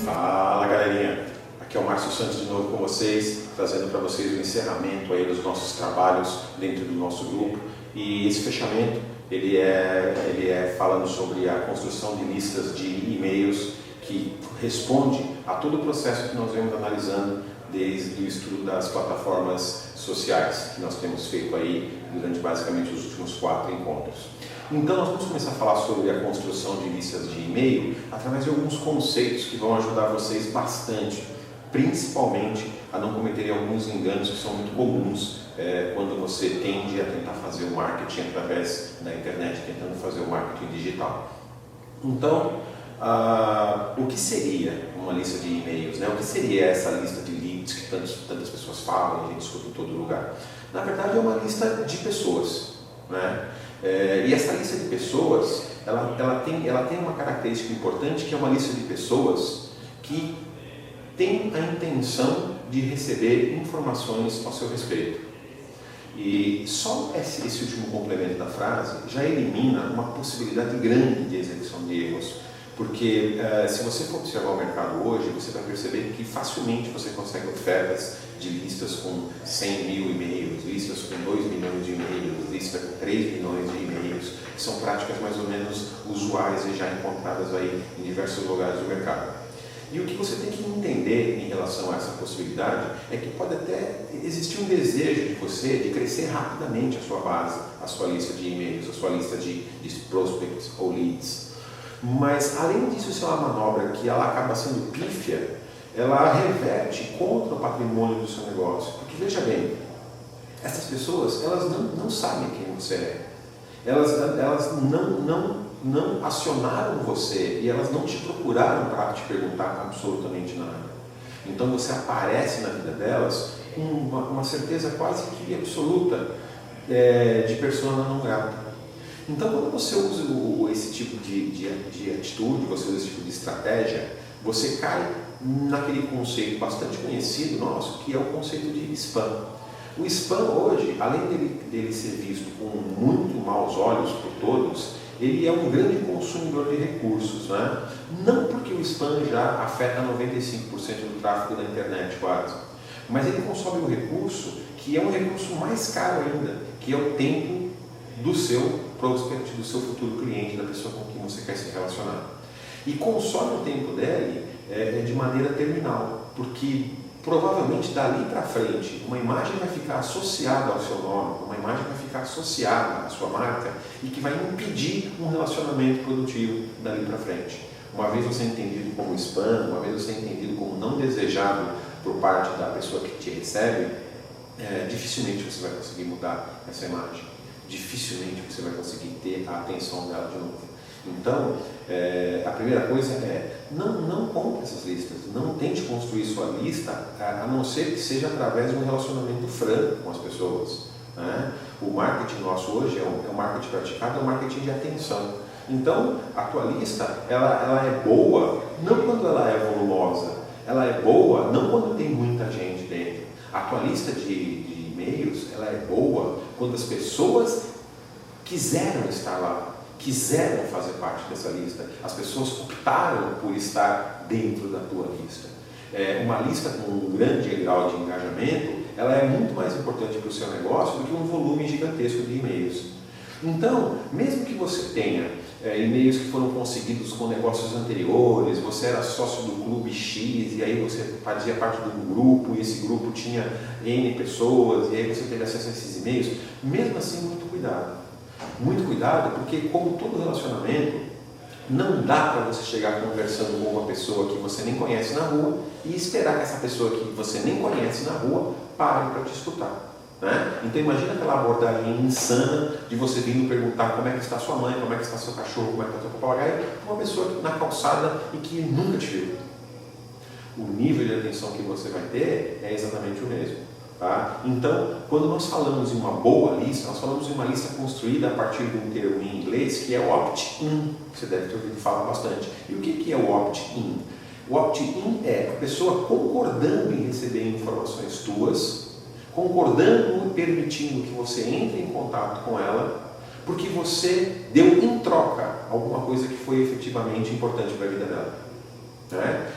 Fala galerinha, aqui é o Márcio Santos de novo com vocês, trazendo para vocês o encerramento aí dos nossos trabalhos dentro do nosso grupo. E esse fechamento ele é falando sobre a construção de listas de e-mails que responde a todo o processo que nós vemos analisando desde o estudo das plataformas sociais que nós temos feito aí durante basicamente os últimos 4 encontros. Então nós vamos começar a falar sobre a construção de listas de e-mail através de alguns conceitos que vão ajudar vocês bastante, principalmente a não cometerem alguns enganos que são muito comuns quando você tende a tentar fazer o marketing através da internet, tentando fazer o marketing digital. Então, o que seria uma lista de e-mails, né? O que seria essa lista de leads que tantas pessoas falam, a gente escuta em todo lugar? Na verdade é uma lista de pessoas, né? E essa lista de pessoas, ela tem uma característica importante, que é uma lista de pessoas que tem a intenção de receber informações ao seu respeito. E só esse último complemento da frase já elimina uma possibilidade grande de execução de erros. Porque se você for observar o mercado hoje, você vai perceber que facilmente você consegue ofertas de listas com 100 mil e-mails, listas com 2 milhões de e-mails, listas com 3 milhões de e-mails. São práticas mais ou menos usuais e já encontradas aí em diversos lugares do mercado. E o que você tem que entender em relação a essa possibilidade é que pode até existir um desejo de você de crescer rapidamente a sua base, a sua lista de e-mails, a sua lista de prospects ou leads. Mas, além disso ser uma manobra que ela acaba sendo pífia, ela reverte contra o patrimônio do seu negócio. Porque, veja bem, essas pessoas, elas não sabem quem você é. Elas não acionaram você e elas não te procuraram para te perguntar absolutamente nada. Então, você aparece na vida delas com uma certeza quase que absoluta de persona não grata. Então, quando você usa esse tipo de atitude, você usa esse tipo de estratégia, você cai naquele conceito bastante conhecido nosso, que é o conceito de spam. O spam hoje, além dele ser visto com muito maus olhos por todos, ele é um grande consumidor de recursos, né? Não porque o spam já afeta 95% do tráfego da internet quase, mas ele consome um recurso que é um recurso mais caro ainda, que é o tempo do seu prospect, do seu futuro cliente, da pessoa com quem você quer se relacionar. E consome o tempo dele de maneira terminal, porque provavelmente dali para frente uma imagem vai ficar associada ao seu nome, uma imagem vai ficar associada à sua marca e que vai impedir um relacionamento produtivo dali para frente. Uma vez você é entendido como spam, uma vez você é entendido como não desejado por parte da pessoa que te recebe, dificilmente você vai conseguir mudar essa imagem. Dificilmente você vai conseguir ter a atenção dela de novo. Então, a primeira coisa é, não compre essas listas, não tente construir sua lista, a não ser que seja através de um relacionamento franco com as pessoas, né? O marketing nosso hoje é um marketing praticado, é um marketing de atenção. Então, a tua lista, ela é boa, não quando ela é volumosa, ela é boa não quando tem muita gente dentro. A tua lista de e-mails, ela é boa quando as pessoas quiseram estar lá, quiseram fazer parte dessa lista, as pessoas optaram por estar dentro da tua lista. Uma lista com um grande grau de engajamento, ela é muito mais importante para o seu negócio do que um volume gigantesco de e-mails. Então, mesmo que você tenha e-mails que foram conseguidos com negócios anteriores, você era sócio do clube X e aí você fazia parte de um grupo e esse grupo tinha N pessoas e aí você teve acesso a esses e-mails, mesmo assim, muito cuidado. Muito cuidado, porque como todo relacionamento, não dá para você chegar conversando com uma pessoa que você nem conhece na rua e esperar que essa pessoa que você nem conhece na rua pare para te escutar, né? Então imagina aquela abordagem insana de você vindo perguntar como é que está sua mãe, como é que está seu cachorro, como é que está seu papagaio, para uma pessoa na calçada e que nunca te viu. O nível de atenção que você vai ter é exatamente o mesmo. Tá? Então, quando nós falamos em uma boa lista, nós falamos em uma lista construída a partir de um termo em inglês que é opt-in. Você deve ter ouvido falar bastante. E o que é o opt-in? O opt-in é a pessoa concordando em receber informações tuas, concordando e permitindo que você entre em contato com ela, porque você deu em troca alguma coisa que foi efetivamente importante para a vida dela. Né?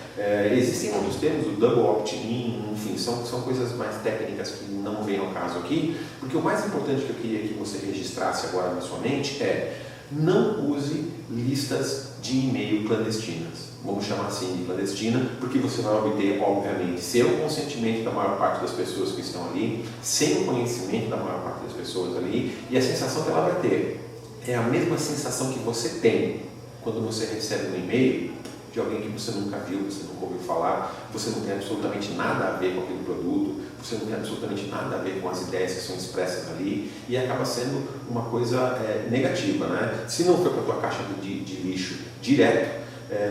Existem outros termos, o double opt-in, enfim, são coisas mais técnicas que não vêm ao caso aqui, porque o mais importante que eu queria que você registrasse agora na sua mente é: não use listas de e-mail clandestinas. Vamos chamar assim de clandestina, porque você vai obter, obviamente, sem o consentimento da maior parte das pessoas que estão ali, sem o conhecimento da maior parte das pessoas ali, e a sensação que ela vai ter é a mesma sensação que você tem quando você recebe um e-mail de alguém que você nunca viu, você nunca ouviu falar, você não tem absolutamente nada a ver com aquele produto, você não tem absolutamente nada a ver com as ideias que são expressas ali, e acaba sendo uma coisa negativa, né? Se não for para a tua caixa de lixo direto,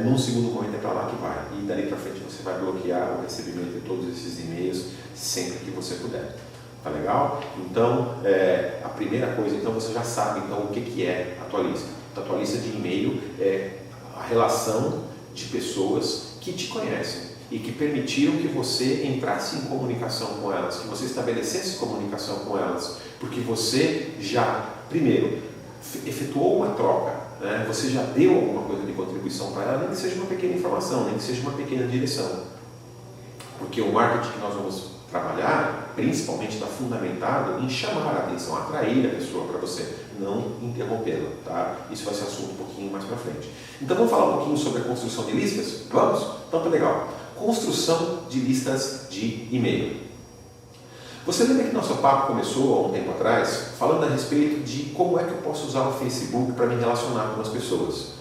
num segundo momento é para lá que vai, e dali para frente você vai bloquear o recebimento de todos esses e-mails sempre que você puder. Tá legal? Então, a primeira coisa, então você já sabe então, o que é a tua lista. A tua lista de e-mail é a relação de pessoas que te conhecem e que permitiram que você entrasse em comunicação com elas, que você estabelecesse comunicação com elas, porque você já, primeiro, efetuou uma troca, né? Você já deu alguma coisa de contribuição para ela, nem que seja uma pequena informação, nem que seja uma pequena direção. Porque o marketing que nós vamos trabalhar, principalmente, está fundamentado em chamar a atenção, atrair a pessoa para você, não interrompê-la, tá? Isso vai ser assunto um pouquinho mais para frente. Então vamos falar um pouquinho sobre a construção de listas? Vamos? Então tá legal. Construção de listas de e-mail. Você lembra que nosso papo começou há um tempo atrás falando a respeito de como é que eu posso usar o Facebook para me relacionar com as pessoas?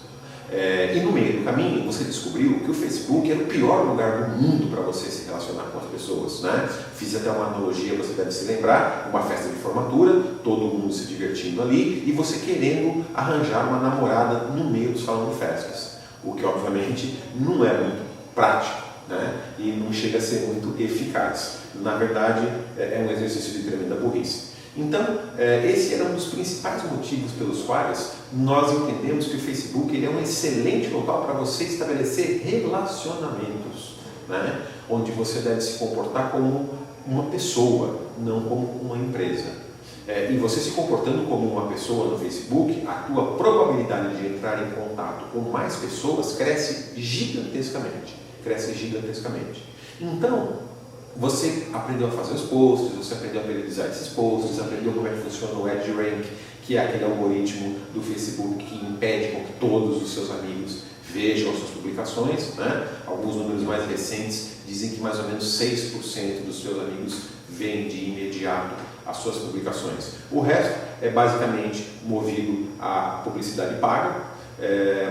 E no meio do caminho você descobriu que o Facebook era o pior lugar do mundo para você se relacionar com as pessoas, né? Fiz até uma analogia, você deve se lembrar, uma festa de formatura, todo mundo se divertindo ali e você querendo arranjar uma namorada no meio do salão de festas, o que obviamente não é muito prático, né? E não chega a ser muito eficaz. Na verdade, é um exercício de tremenda burrice. Então, esse era um dos principais motivos pelos quais nós entendemos que o Facebook ele é um excelente local para você estabelecer relacionamentos, né? Onde você deve se comportar como uma pessoa, não como uma empresa. E você se comportando como uma pessoa no Facebook, a tua probabilidade de entrar em contato com mais pessoas cresce gigantescamente. Então, você aprendeu a fazer os posts, você aprendeu a periodizar esses posts, aprendeu como é que funciona o EdgeRank, que é aquele algoritmo do Facebook que impede com que todos os seus amigos vejam as suas publicações, né? Alguns números mais recentes dizem que mais ou menos 6% dos seus amigos veem de imediato as suas publicações. O resto é basicamente movido à publicidade paga,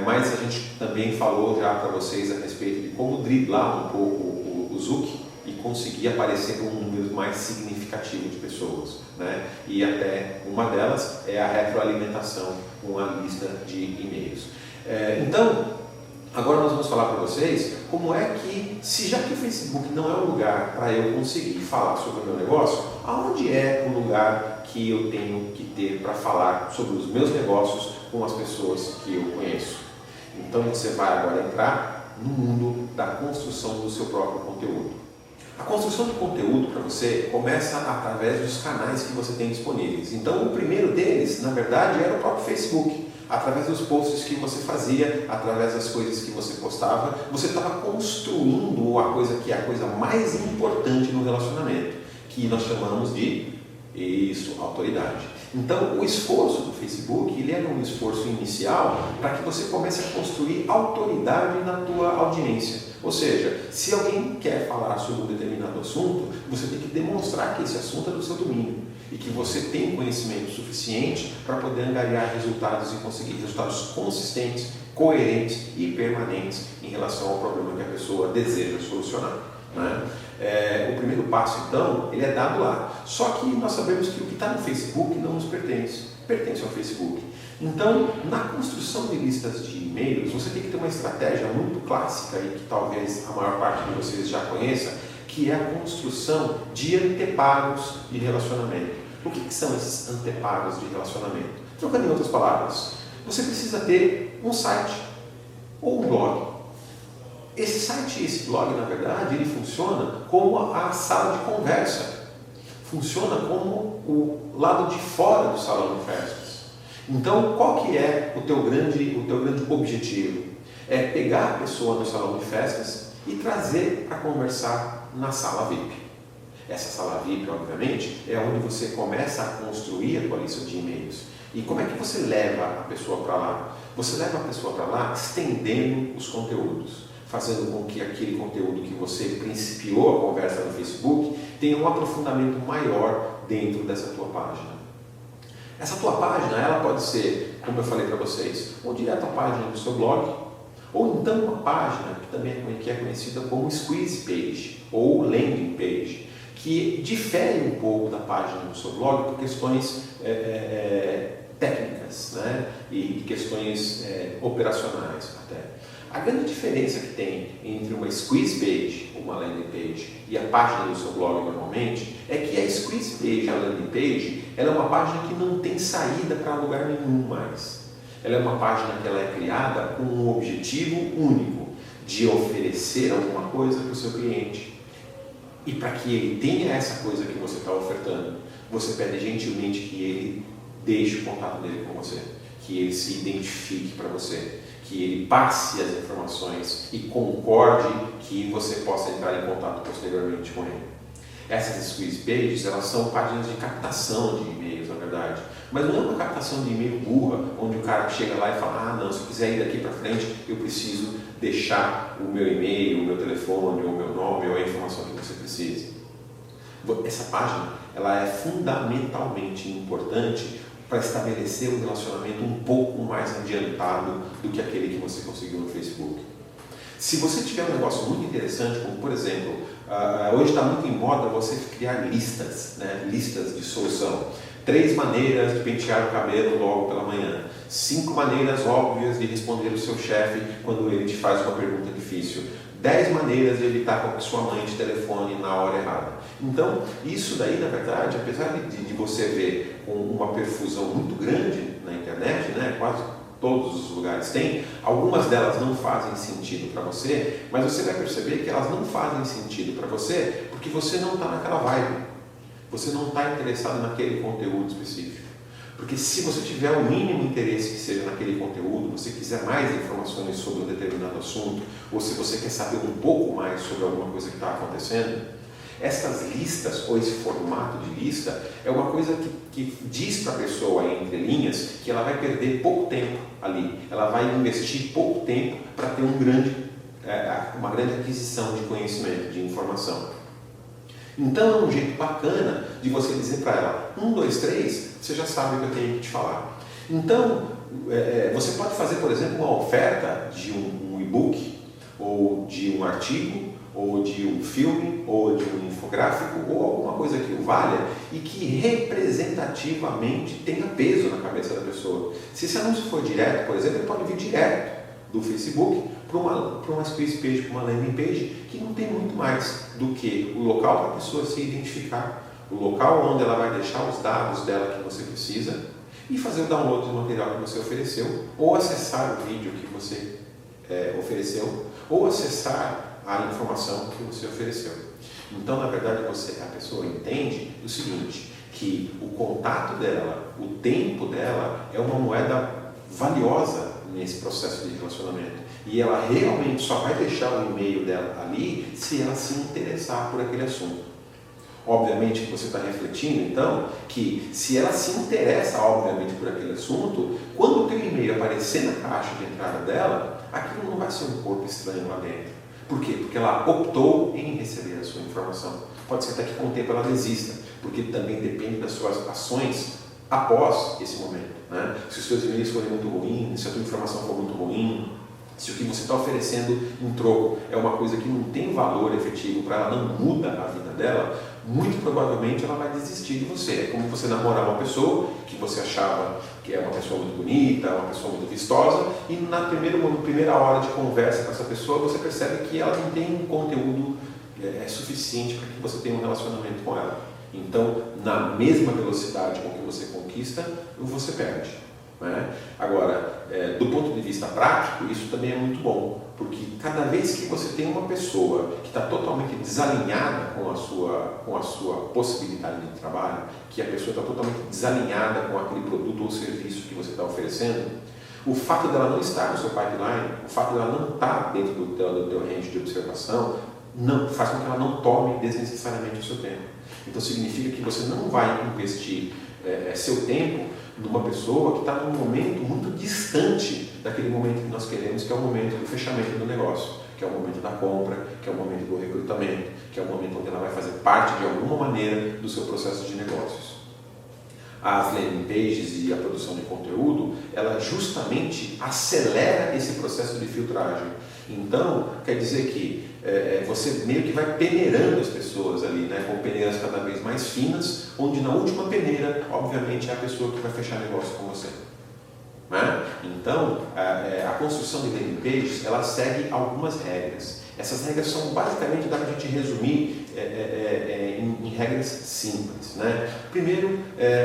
mas a gente também falou já para vocês a respeito de como driblar um pouco o Zuc e conseguir aparecer com um número mais significativo de pessoas, né? E até uma delas é a retroalimentação com a lista de e-mails. Então, agora nós vamos falar para vocês como é que, se já que o Facebook não é um lugar para eu conseguir falar sobre o meu negócio, aonde é o lugar que eu tenho que ter para falar sobre os meus negócios com as pessoas que eu conheço? Então você vai agora entrar no mundo da construção do seu próprio conteúdo. A construção de conteúdo para você começa através dos canais que você tem disponíveis. Então, o primeiro deles, na verdade, era o próprio Facebook. Através dos posts que você fazia, através das coisas que você postava, você estava construindo a coisa que é a coisa mais importante no relacionamento, que nós chamamos de autoridade. Então, o esforço do Facebook, ele era um esforço inicial para que você comece a construir autoridade na tua audiência. Ou seja, se alguém quer falar sobre um determinado assunto, você tem que demonstrar que esse assunto é do seu domínio e que você tem conhecimento suficiente para poder angariar resultados e conseguir resultados consistentes, coerentes e permanentes em relação ao problema que a pessoa deseja solucionar, né? O primeiro passo, então, ele é dado lá. Só que nós sabemos que o que está no Facebook não nos pertence, pertence ao Facebook. Então, na construção de listas de e-mails, você tem que ter uma estratégia muito clássica e que talvez a maior parte de vocês já conheça, que é a construção de antepagos de relacionamento. O que são esses antepagos de relacionamento? Trocando em outras palavras, você precisa ter um site ou um blog. Esse site e esse blog, na verdade, ele funciona como a sala de conversa. funciona como o lado de fora do salão de festas. Então, qual que é o teu grande objetivo? É pegar a pessoa no salão de festas e trazer para conversar na sala VIP. Essa sala VIP, obviamente, é onde você começa a construir a tua lista de e-mails. E como é que você leva a pessoa para lá? Você leva a pessoa para lá estendendo os conteúdos, fazendo com que aquele conteúdo que você principiou a conversa no Facebook tenha um aprofundamento maior dentro dessa tua página. Essa tua página, ela pode ser, como eu falei para vocês, ou direto a página do seu blog, ou então uma página que também é conhecida como squeeze page ou landing page, que difere um pouco da página do seu blog por questões técnicas, né? E questões operacionais até. A grande diferença que tem entre uma squeeze page, uma landing page, e a página do seu blog normalmente, é que a squeeze page, a landing page, ela é uma página que não tem saída para lugar nenhum mais. Ela é uma página que ela é criada com um objetivo único, de oferecer alguma coisa para o seu cliente. E para que ele tenha essa coisa que você está ofertando, você pede gentilmente que ele deixe o contato dele com você, que ele se identifique para você, que ele passe as informações e concorde que você possa entrar em contato posteriormente com ele. Essas squeeze pages, elas são páginas de captação de e-mails, na verdade. Mas não é uma captação de e-mail burra, onde o cara chega lá e fala, não, se eu quiser ir daqui para frente, eu preciso deixar o meu e-mail, o meu telefone, o meu nome, ou a informação que você precisa. Essa página, ela é fundamentalmente importante para estabelecer um relacionamento um pouco mais adiantado do que aquele que você conseguiu no Facebook. Se você tiver um negócio muito interessante, como por exemplo, hoje está muito em moda você criar listas, né? Listas de solução. 3 maneiras de pentear o cabelo logo pela manhã. 5 maneiras óbvias de responder o seu chefe quando ele te faz uma pergunta difícil. 10 maneiras de evitar que sua mãe te telefone na hora errada. Então, isso daí, na verdade, apesar de você ver uma perfusão muito grande na internet, né? Quase todos os lugares têm, algumas delas não fazem sentido para você, mas você vai perceber que elas não fazem sentido para você porque você não está naquela vibe. Você não está interessado naquele conteúdo específico. Porque se você tiver o mínimo interesse que seja naquele conteúdo, você quiser mais informações sobre um determinado assunto, ou se você quer saber um pouco mais sobre alguma coisa que está acontecendo, essas listas, ou esse formato de lista, é uma coisa que diz para a pessoa, entre linhas, que ela vai perder pouco tempo ali. Ela vai investir pouco tempo para ter uma grande aquisição de conhecimento, de informação. Então é um jeito bacana de você dizer para ela, 1, 2, 3, você já sabe o que eu tenho que te falar. Então, você pode fazer, por exemplo, uma oferta de um e-book, ou de um artigo, ou de um filme, ou de um infográfico, ou alguma coisa que o valha e que representativamente tenha peso na cabeça da pessoa. Se esse anúncio for direto, por exemplo, ele pode vir direto do Facebook para uma squeeze page, para uma landing page, que não tem muito mais do que o local para a pessoa se identificar, o local onde ela vai deixar os dados dela que você precisa e fazer o download do material que você ofereceu, ou acessar o vídeo que você ofereceu, ou acessar a informação que você ofereceu. Então, na verdade, a pessoa entende o seguinte, que o contato dela, o tempo dela é uma moeda valiosa nesse processo de relacionamento. E ela realmente só vai deixar o e-mail dela ali se ela se interessar por aquele assunto. Obviamente que você está refletindo, então, que se ela se interessa, obviamente, por aquele assunto, quando o teu e-mail aparecer na caixa de entrada dela, aquilo não vai ser um corpo estranho lá dentro. Por quê? Porque ela optou em receber a sua informação. Pode ser até que com o tempo ela desista, porque também depende das suas ações após esse momento, né? Se os seus e-mails forem muito ruins, se a tua informação for muito ruim, se o que você está oferecendo em troco é uma coisa que não tem valor efetivo para ela, não muda a vida dela, muito provavelmente ela vai desistir de você. É como você namorar uma pessoa que você achava que é uma pessoa muito bonita, uma pessoa muito vistosa, e na primeira hora de conversa com essa pessoa você percebe que ela não tem um conteúdo suficiente para que você tenha um relacionamento com ela. Então, na mesma velocidade com que você conquista, você perde. Né? Agora, do ponto de vista prático, isso também é muito bom, Porque cada vez que você tem uma pessoa que está totalmente desalinhada com a sua possibilidade de trabalho, que a pessoa está totalmente desalinhada com aquele produto ou serviço que você está oferecendo, o fato dela não estar no seu pipeline, o fato dela não estar dentro do teu range de observação, não, faz com que ela não tome desnecessariamente o seu tempo. Então significa que você não vai investir seu tempo numa pessoa que está num momento muito distante daquele momento que nós queremos, que é o momento do fechamento do negócio, que é o momento da compra, que é o momento do recrutamento, que é o momento onde ela vai fazer parte de alguma maneira do seu processo de negócios. As landing pages e a produção de conteúdo, ela justamente acelera esse processo de filtragem. Então, quer dizer que você meio que vai peneirando as pessoas ali, né, com peneiras cada vez mais finas, onde na última peneira, obviamente, é a pessoa que vai fechar negócio com você. Né? Então, a construção de landing pages, ela segue algumas regras. Essas regras são basicamente, dá para a gente resumir em regras simples. Né? Primeiro,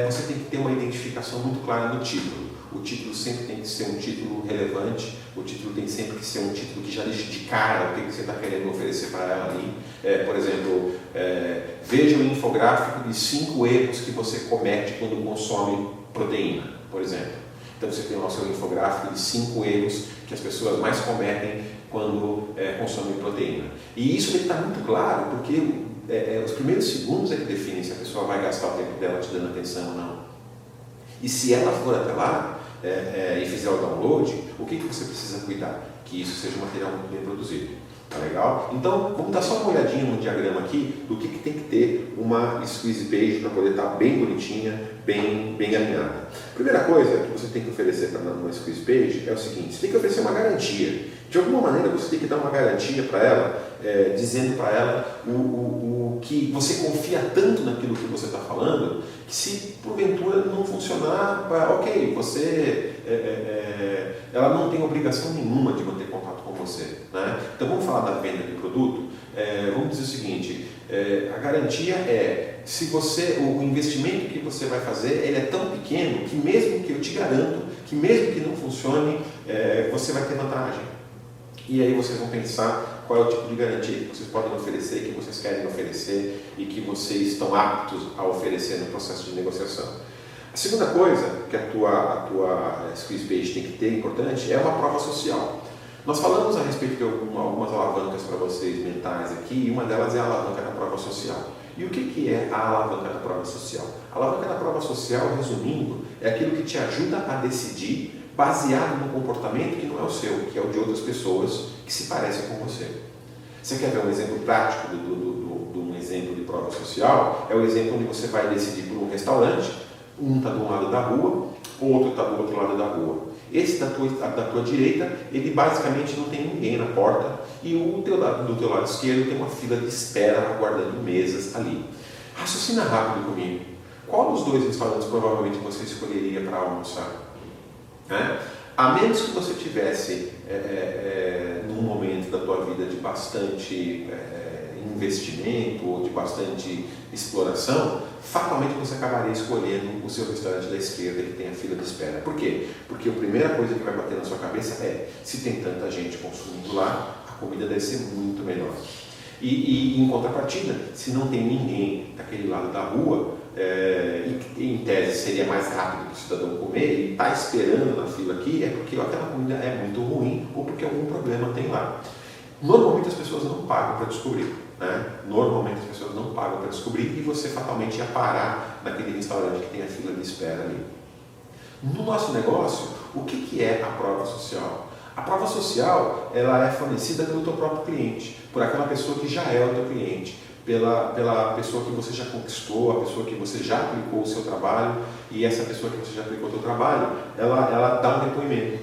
você tem que ter uma identificação muito clara no título. O título sempre tem que ser um título relevante, o título tem sempre que ser um título que já deixa de cara o que você está querendo oferecer para ela ali. Por exemplo, veja o infográfico de 5 erros que você comete quando consome proteína, por exemplo. Então você tem lá o seu infográfico de 5 erros que as pessoas mais cometem quando consomem proteína. E isso tem que estar muito claro, porque os primeiros segundos é que definem se a pessoa vai gastar o tempo dela te dando atenção ou não. E se ela for até lá e fizer o download, o que você precisa cuidar? Que isso seja um material muito bem produzido. Tá legal? Então, vamos dar só uma olhadinha no diagrama aqui do que tem que ter uma squeeze page para poder estar bem bonitinha, bem alinhada. Primeira coisa que você tem que oferecer para uma squeeze page é o seguinte: você tem que oferecer uma garantia. De alguma maneira você tem que dar uma garantia para ela, dizendo para ela o que você confia tanto naquilo que você está falando, que se porventura não funcionar, ok, ela não tem obrigação nenhuma de manter contato com você. Né? Então vamos falar da venda de produto. Vamos dizer o seguinte: a garantia se o investimento que você vai fazer ele é tão pequeno que mesmo que eu te garanto que mesmo que não funcione, você vai ter vantagem. E aí vocês vão pensar qual é o tipo de garantia que vocês podem oferecer, que vocês querem oferecer e que vocês estão aptos a oferecer no processo de negociação. A segunda coisa que a tua squeeze page tem que ter, importante, é uma prova social. Nós falamos a respeito de algumas alavancas para vocês mentais aqui, e uma delas é a alavanca da prova social. E o que é a alavanca da prova social? A alavanca da prova social, resumindo, é aquilo que te ajuda a decidir baseado no comportamento que não é o seu, que é o de outras pessoas que se parecem com você. Você quer ver um exemplo prático de um exemplo de prova social? É o exemplo onde você vai decidir por um restaurante, um está de um lado da rua, o outro está do outro lado da rua. Esse da tua direita, ele basicamente não tem ninguém na porta, e do teu lado esquerdo tem uma fila de espera aguardando mesas ali. Raciocina rápido comigo. Qual dos dois restaurantes provavelmente você escolheria para almoçar? A menos que você tivesse num momento da tua vida de bastante investimento ou de bastante exploração, fatalmente você acabaria escolhendo o seu restaurante da esquerda que tem a fila de espera. Por quê? Porque a primeira coisa que vai bater na sua cabeça se tem tanta gente consumindo lá, a comida deve ser muito melhor. E em contrapartida, se não tem ninguém daquele lado da rua, em tese seria mais rápido para o cidadão comer, e está esperando na fila aqui, é porque aquela comida é muito ruim ou porque algum problema tem lá. Normalmente as pessoas não pagam para descobrir. Normalmente as pessoas não pagam para descobrir, e você fatalmente ia parar naquele restaurante que tem a fila de espera ali. No nosso negócio, o que é a prova social? A prova social ela é fornecida pelo teu próprio cliente, por aquela pessoa que já é o teu cliente, pela pessoa que você já conquistou, a pessoa que você já aplicou o seu trabalho, e essa pessoa que você já aplicou o seu trabalho, ela dá um depoimento.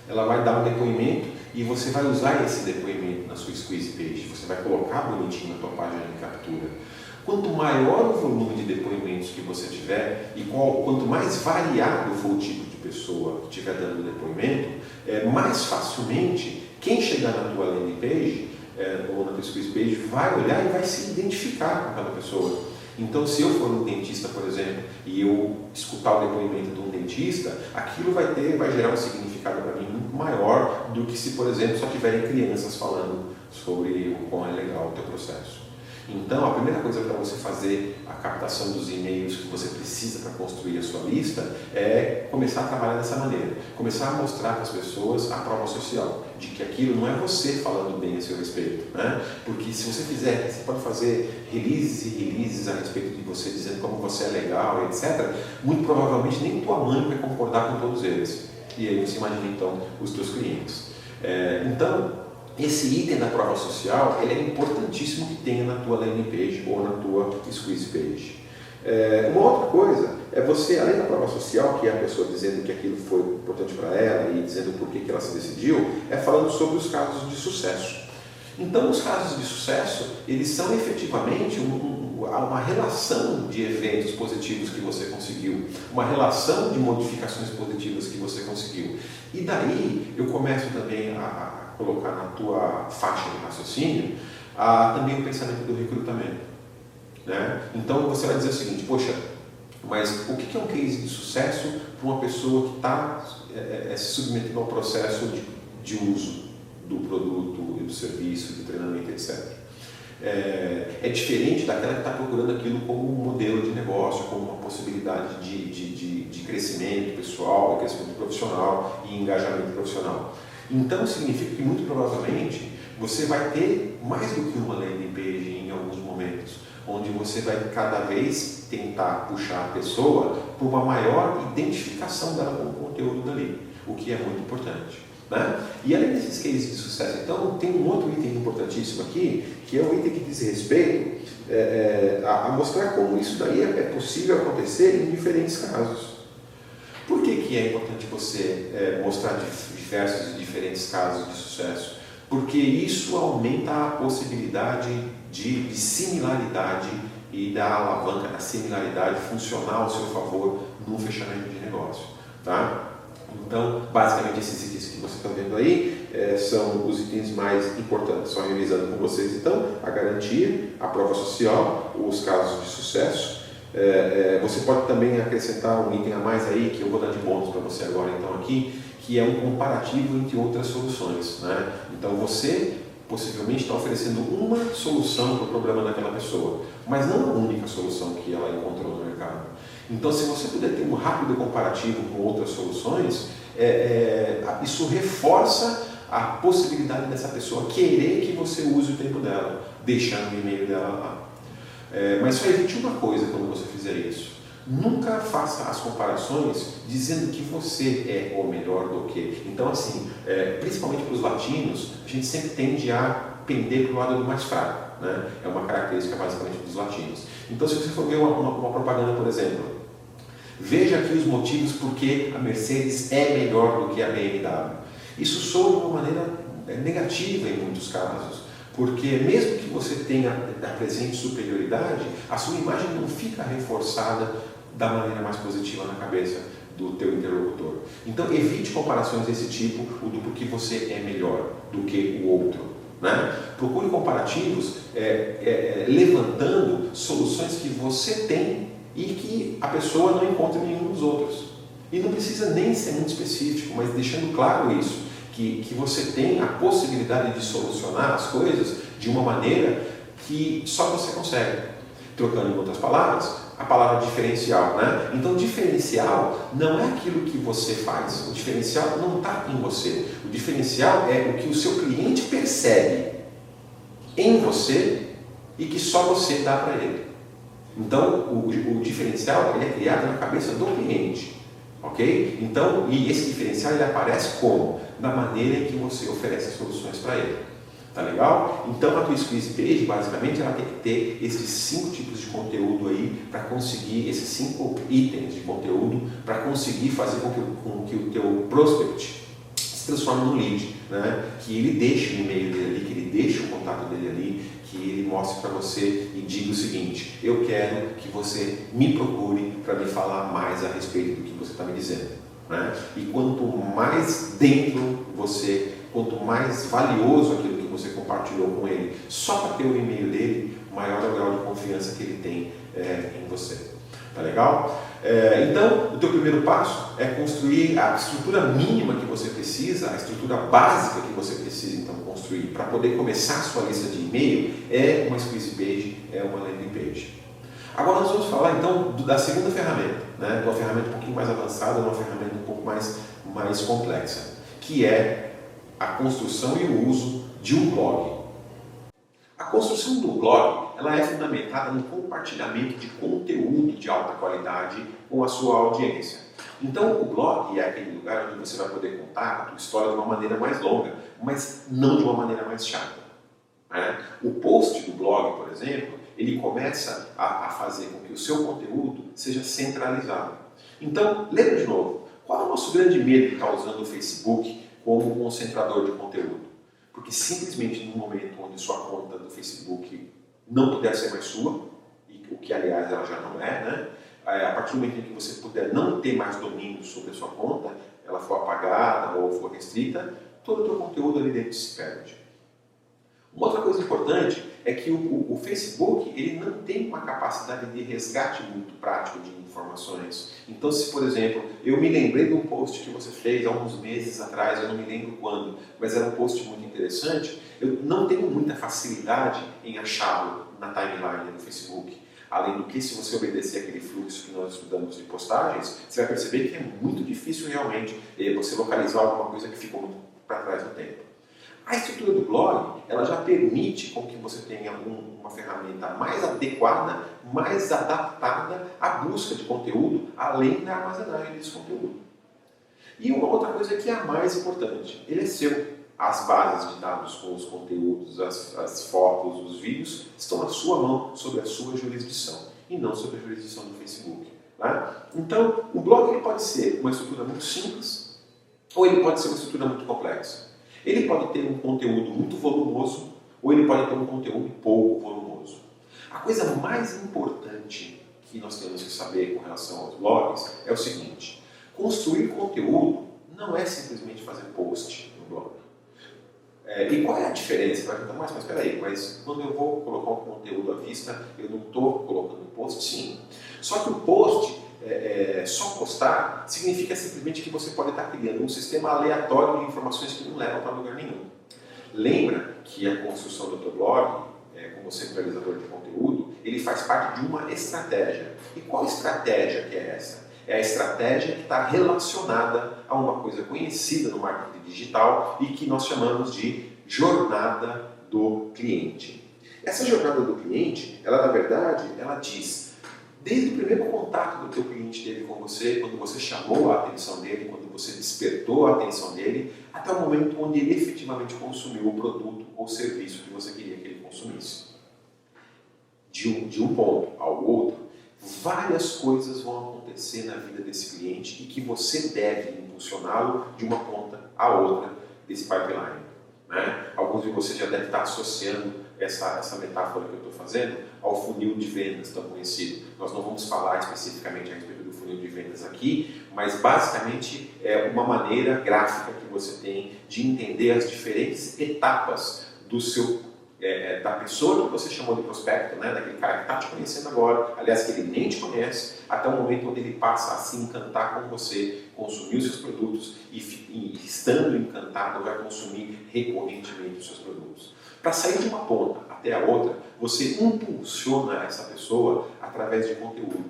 Ela vai dar um depoimento e você vai usar esse depoimento na sua squeeze page, você vai colocar bonitinho na tua página de captura. Quanto maior o volume de depoimentos que você tiver, e quanto mais variado for o tipo de pessoa que estiver dando depoimento, mais facilmente quem chegar na tua landing page ou na tua squeeze page vai olhar e vai se identificar com aquela pessoa. Então, se eu for um dentista, por exemplo, e eu escutar o depoimento de um dentista, aquilo vai gerar um significado para mim muito maior do que se, por exemplo, só tiverem crianças falando sobre o quão é legal o teu processo. Então, a primeira coisa para você fazer a captação dos e-mails que você precisa para construir a sua lista é começar a trabalhar dessa maneira. Começar a mostrar para as pessoas a prova social, de que aquilo não é você falando bem a seu respeito, né? Porque se você fizer, você pode fazer releases e releases a respeito de você, dizendo como você é legal, etc. Muito provavelmente nem tua mãe vai concordar com todos eles. E aí você imagina então os teus clientes. Então, esse item da prova social, ele é importantíssimo que tenha na tua landing page ou na tua squeeze page. Uma outra coisa é você, além da prova social, que é a pessoa dizendo que aquilo foi importante para ela e dizendo por que ela se decidiu, é falando sobre os casos de sucesso. Então, os casos de sucesso, eles são efetivamente uma relação de eventos positivos que você conseguiu, uma relação de modificações positivas que você conseguiu. E daí, eu começo também a colocar na tua faixa de raciocínio também o pensamento do recrutamento, né? Então você vai dizer o seguinte: poxa, mas o que é um case de sucesso para uma pessoa que está se submetendo ao processo de uso do produto e do serviço, de treinamento, etc. É diferente daquela que está procurando aquilo como um modelo de negócio, como uma possibilidade de crescimento pessoal, crescimento profissional e engajamento profissional. Então significa que muito provavelmente você vai ter mais do que uma landing page em alguns momentos, onde você vai cada vez tentar puxar a pessoa para uma maior identificação dela com o conteúdo dali, o que é muito importante, né? E além desses cases de sucesso, então tem um outro item importantíssimo aqui, que é o item que diz respeito a mostrar como isso daí é possível acontecer em diferentes casos. Por que é importante você mostrar diversos e diferentes casos de sucesso? Porque isso aumenta a possibilidade de similaridade e da alavanca da similaridade funcionar ao seu favor no fechamento de negócio, tá? Então, basicamente, esses itens que você está vendo aí são os itens mais importantes. Só revisando com vocês, então, a garantia, a prova social, os casos de sucesso. Você pode também acrescentar um item a mais aí, que eu vou dar de bônus para você agora, então, aqui, que é um comparativo entre outras soluções, né? Então, você possivelmente está oferecendo uma solução para o problema daquela pessoa, mas não a única solução que ela encontrou no mercado. Então, se você puder ter um rápido comparativo com outras soluções, isso reforça a possibilidade dessa pessoa querer que você use o tempo dela, deixando o e-mail dela lá. Mas só evite uma coisa quando você fizer isso: nunca faça as comparações dizendo que você é o melhor do que. Então, assim, principalmente para os latinos, a gente sempre tende a pender para o lado do mais fraco, né? É uma característica basicamente dos latinos. Então, se você for ver uma propaganda, por exemplo, veja aqui os motivos por que a Mercedes é melhor do que a BMW. Isso soa de uma maneira negativa em muitos casos, porque mesmo que você tenha apresente superioridade, a sua imagem não fica reforçada da maneira mais positiva na cabeça do teu interlocutor. Então evite comparações desse tipo, do porquê você é melhor do que o outro, né? Procure comparativos levantando soluções que você tem e que a pessoa não encontra em nenhum dos outros. E não precisa nem ser muito específico, mas deixando claro isso, que você tem a possibilidade de solucionar as coisas de uma maneira que só você consegue. Trocando em outras palavras, a palavra diferencial, né? Então, diferencial não é aquilo que você faz. O diferencial não está em você. O diferencial é o que o seu cliente percebe em você e que só você dá para ele. Então, o diferencial ele é criado na cabeça do cliente, ok? Então, e esse diferencial ele aparece como? Da maneira em que você oferece soluções para ele. Tá legal? Então, a tua squeeze page, basicamente, ela tem que ter esses 5 tipos de conteúdo aí para conseguir, esses 5 itens de conteúdo para conseguir fazer com que o teu prospect se transforme num lead, né? Que ele deixe o e-mail dele ali, que ele deixe o contato dele ali, que ele mostre para você e diga o seguinte: eu quero que você me procure para me falar mais a respeito do que você está me dizendo, né? E quanto mais dentro quanto mais valioso aquilo que você compartilhou com ele, só para ter o e-mail dele, maior é o grau de confiança que ele tem em você. Tá legal? Então, o teu primeiro passo é construir a estrutura mínima que você precisa, a estrutura básica que você precisa então construir para poder começar a sua lista de e-mail é uma squeeze page, é uma landing page. Agora nós vamos falar então da segunda ferramenta, né? Uma ferramenta um pouquinho mais avançada, uma ferramenta um pouco mais complexa, que é a construção e o uso de um blog. A construção do blog ela é fundamentada no compartilhamento de conteúdo de alta qualidade com a sua audiência. Então o blog é aquele lugar onde você vai poder contar a sua história de uma maneira mais longa, mas não de uma maneira mais chata. O post do blog, por exemplo, ele começa a fazer com que o seu conteúdo seja centralizado. Então, lembra de novo, qual é o nosso grande medo de estar usando o Facebook como concentrador de conteúdo? Porque simplesmente no momento onde sua conta do Facebook não puder ser mais sua, o que aliás ela já não é, né? A partir do momento em que você puder não ter mais domínio sobre a sua conta, ela for apagada ou for restrita, todo o teu conteúdo ali dentro se perde. Uma outra coisa importante é que o Facebook ele não tem uma capacidade de resgate muito prático de informações. Então, se por exemplo, eu me lembrei de um post que você fez há uns meses atrás, eu não me lembro quando, mas era um post muito interessante, eu não tenho muita facilidade em achá-lo na timeline do Facebook. Além do que, se você obedecer aquele fluxo que nós estudamos de postagens, você vai perceber que é muito difícil realmente você localizar alguma coisa que ficou muito para trás no tempo. A estrutura do blog, ela já permite com que você tenha uma ferramenta mais adequada, mais adaptada à busca de conteúdo, além da armazenagem desse conteúdo. E uma outra coisa que é a mais importante, ele é seu. As bases de dados com os conteúdos, as fotos, os vídeos, estão na sua mão, sob a sua jurisdição, e não sob a jurisdição do Facebook. Tá? Então, o blog ele pode ser uma estrutura muito simples, ou ele pode ser uma estrutura muito complexa. Ele pode ter um conteúdo muito volumoso ou ele pode ter um conteúdo pouco volumoso. A coisa mais importante que nós temos que saber com relação aos blogs é o seguinte: construir conteúdo não é simplesmente fazer post no blog. E qual é a diferença? Vai perguntar, mas espera aí, mas quando eu vou colocar um conteúdo à vista, eu não estou colocando um post? Sim. Só que o post, só postar, significa simplesmente que você pode estar criando um sistema aleatório de informações que não levam para lugar nenhum. Lembra que a construção do teu blog, como centralizador de conteúdo, ele faz parte de uma estratégia. E qual estratégia que é essa? É a estratégia que está relacionada a uma coisa conhecida no marketing digital e que nós chamamos de jornada do cliente. Essa jornada do cliente, ela na verdade, ela diz, desde o primeiro contato que o teu cliente teve com você, quando você chamou a atenção dele, quando você despertou a atenção dele, até o momento onde ele efetivamente consumiu o produto ou serviço que você queria que ele consumisse. De um ponto ao outro, várias coisas vão acontecer na vida desse cliente e que você deve impulsioná-lo de uma ponta à outra desse pipeline. Né? Alguns de vocês já devem estar associando essa metáfora que eu estou fazendo ao funil de vendas tão conhecido. Nós não vamos falar especificamente a respeito do funil de vendas aqui, mas basicamente é uma maneira gráfica que você tem de entender as diferentes etapas do seu da pessoa que você chamou de prospecto, né? Daquele cara que está te conhecendo agora, aliás, que ele nem te conhece, até o momento onde ele passa a se encantar com você, consumir os seus produtos e estando encantado, vai consumir recorrentemente os seus produtos. Para sair de uma ponta até a outra, você impulsiona essa pessoa através de conteúdo.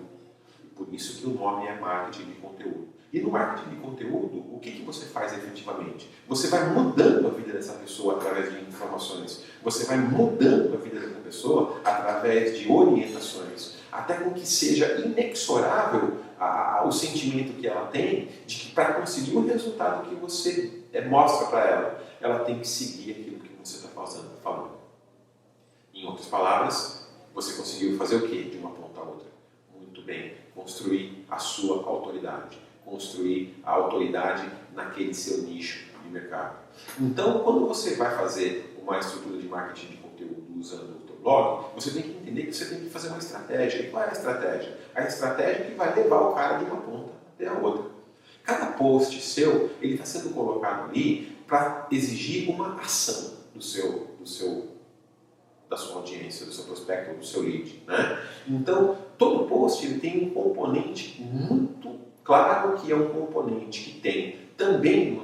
Por isso que o nome é marketing de conteúdo. E no marketing de conteúdo, o que você faz efetivamente? Você vai mudando a vida dessa pessoa através de informações. Você vai mudando a vida dessa pessoa através de orientações. Até com que seja inexorável o sentimento que ela tem de que para conseguir o resultado que você mostra para ela tem que seguir aquilo que você está falando. Em outras palavras, você conseguiu fazer o quê? De uma ponta a outra. Muito bem. Construir a sua autoridade. Construir a autoridade naquele seu nicho de mercado. Então, quando você vai fazer uma estrutura de marketing de conteúdo usando o teu blog, você tem que entender que você tem que fazer uma estratégia. E qual é a estratégia? A estratégia que vai levar o cara de uma ponta até a outra. Cada post seu, ele está sendo colocado ali para exigir uma ação da sua audiência, do seu prospecto, do seu lead. Né? Então, todo post ele tem um componente muito claro, que é um componente que tem também,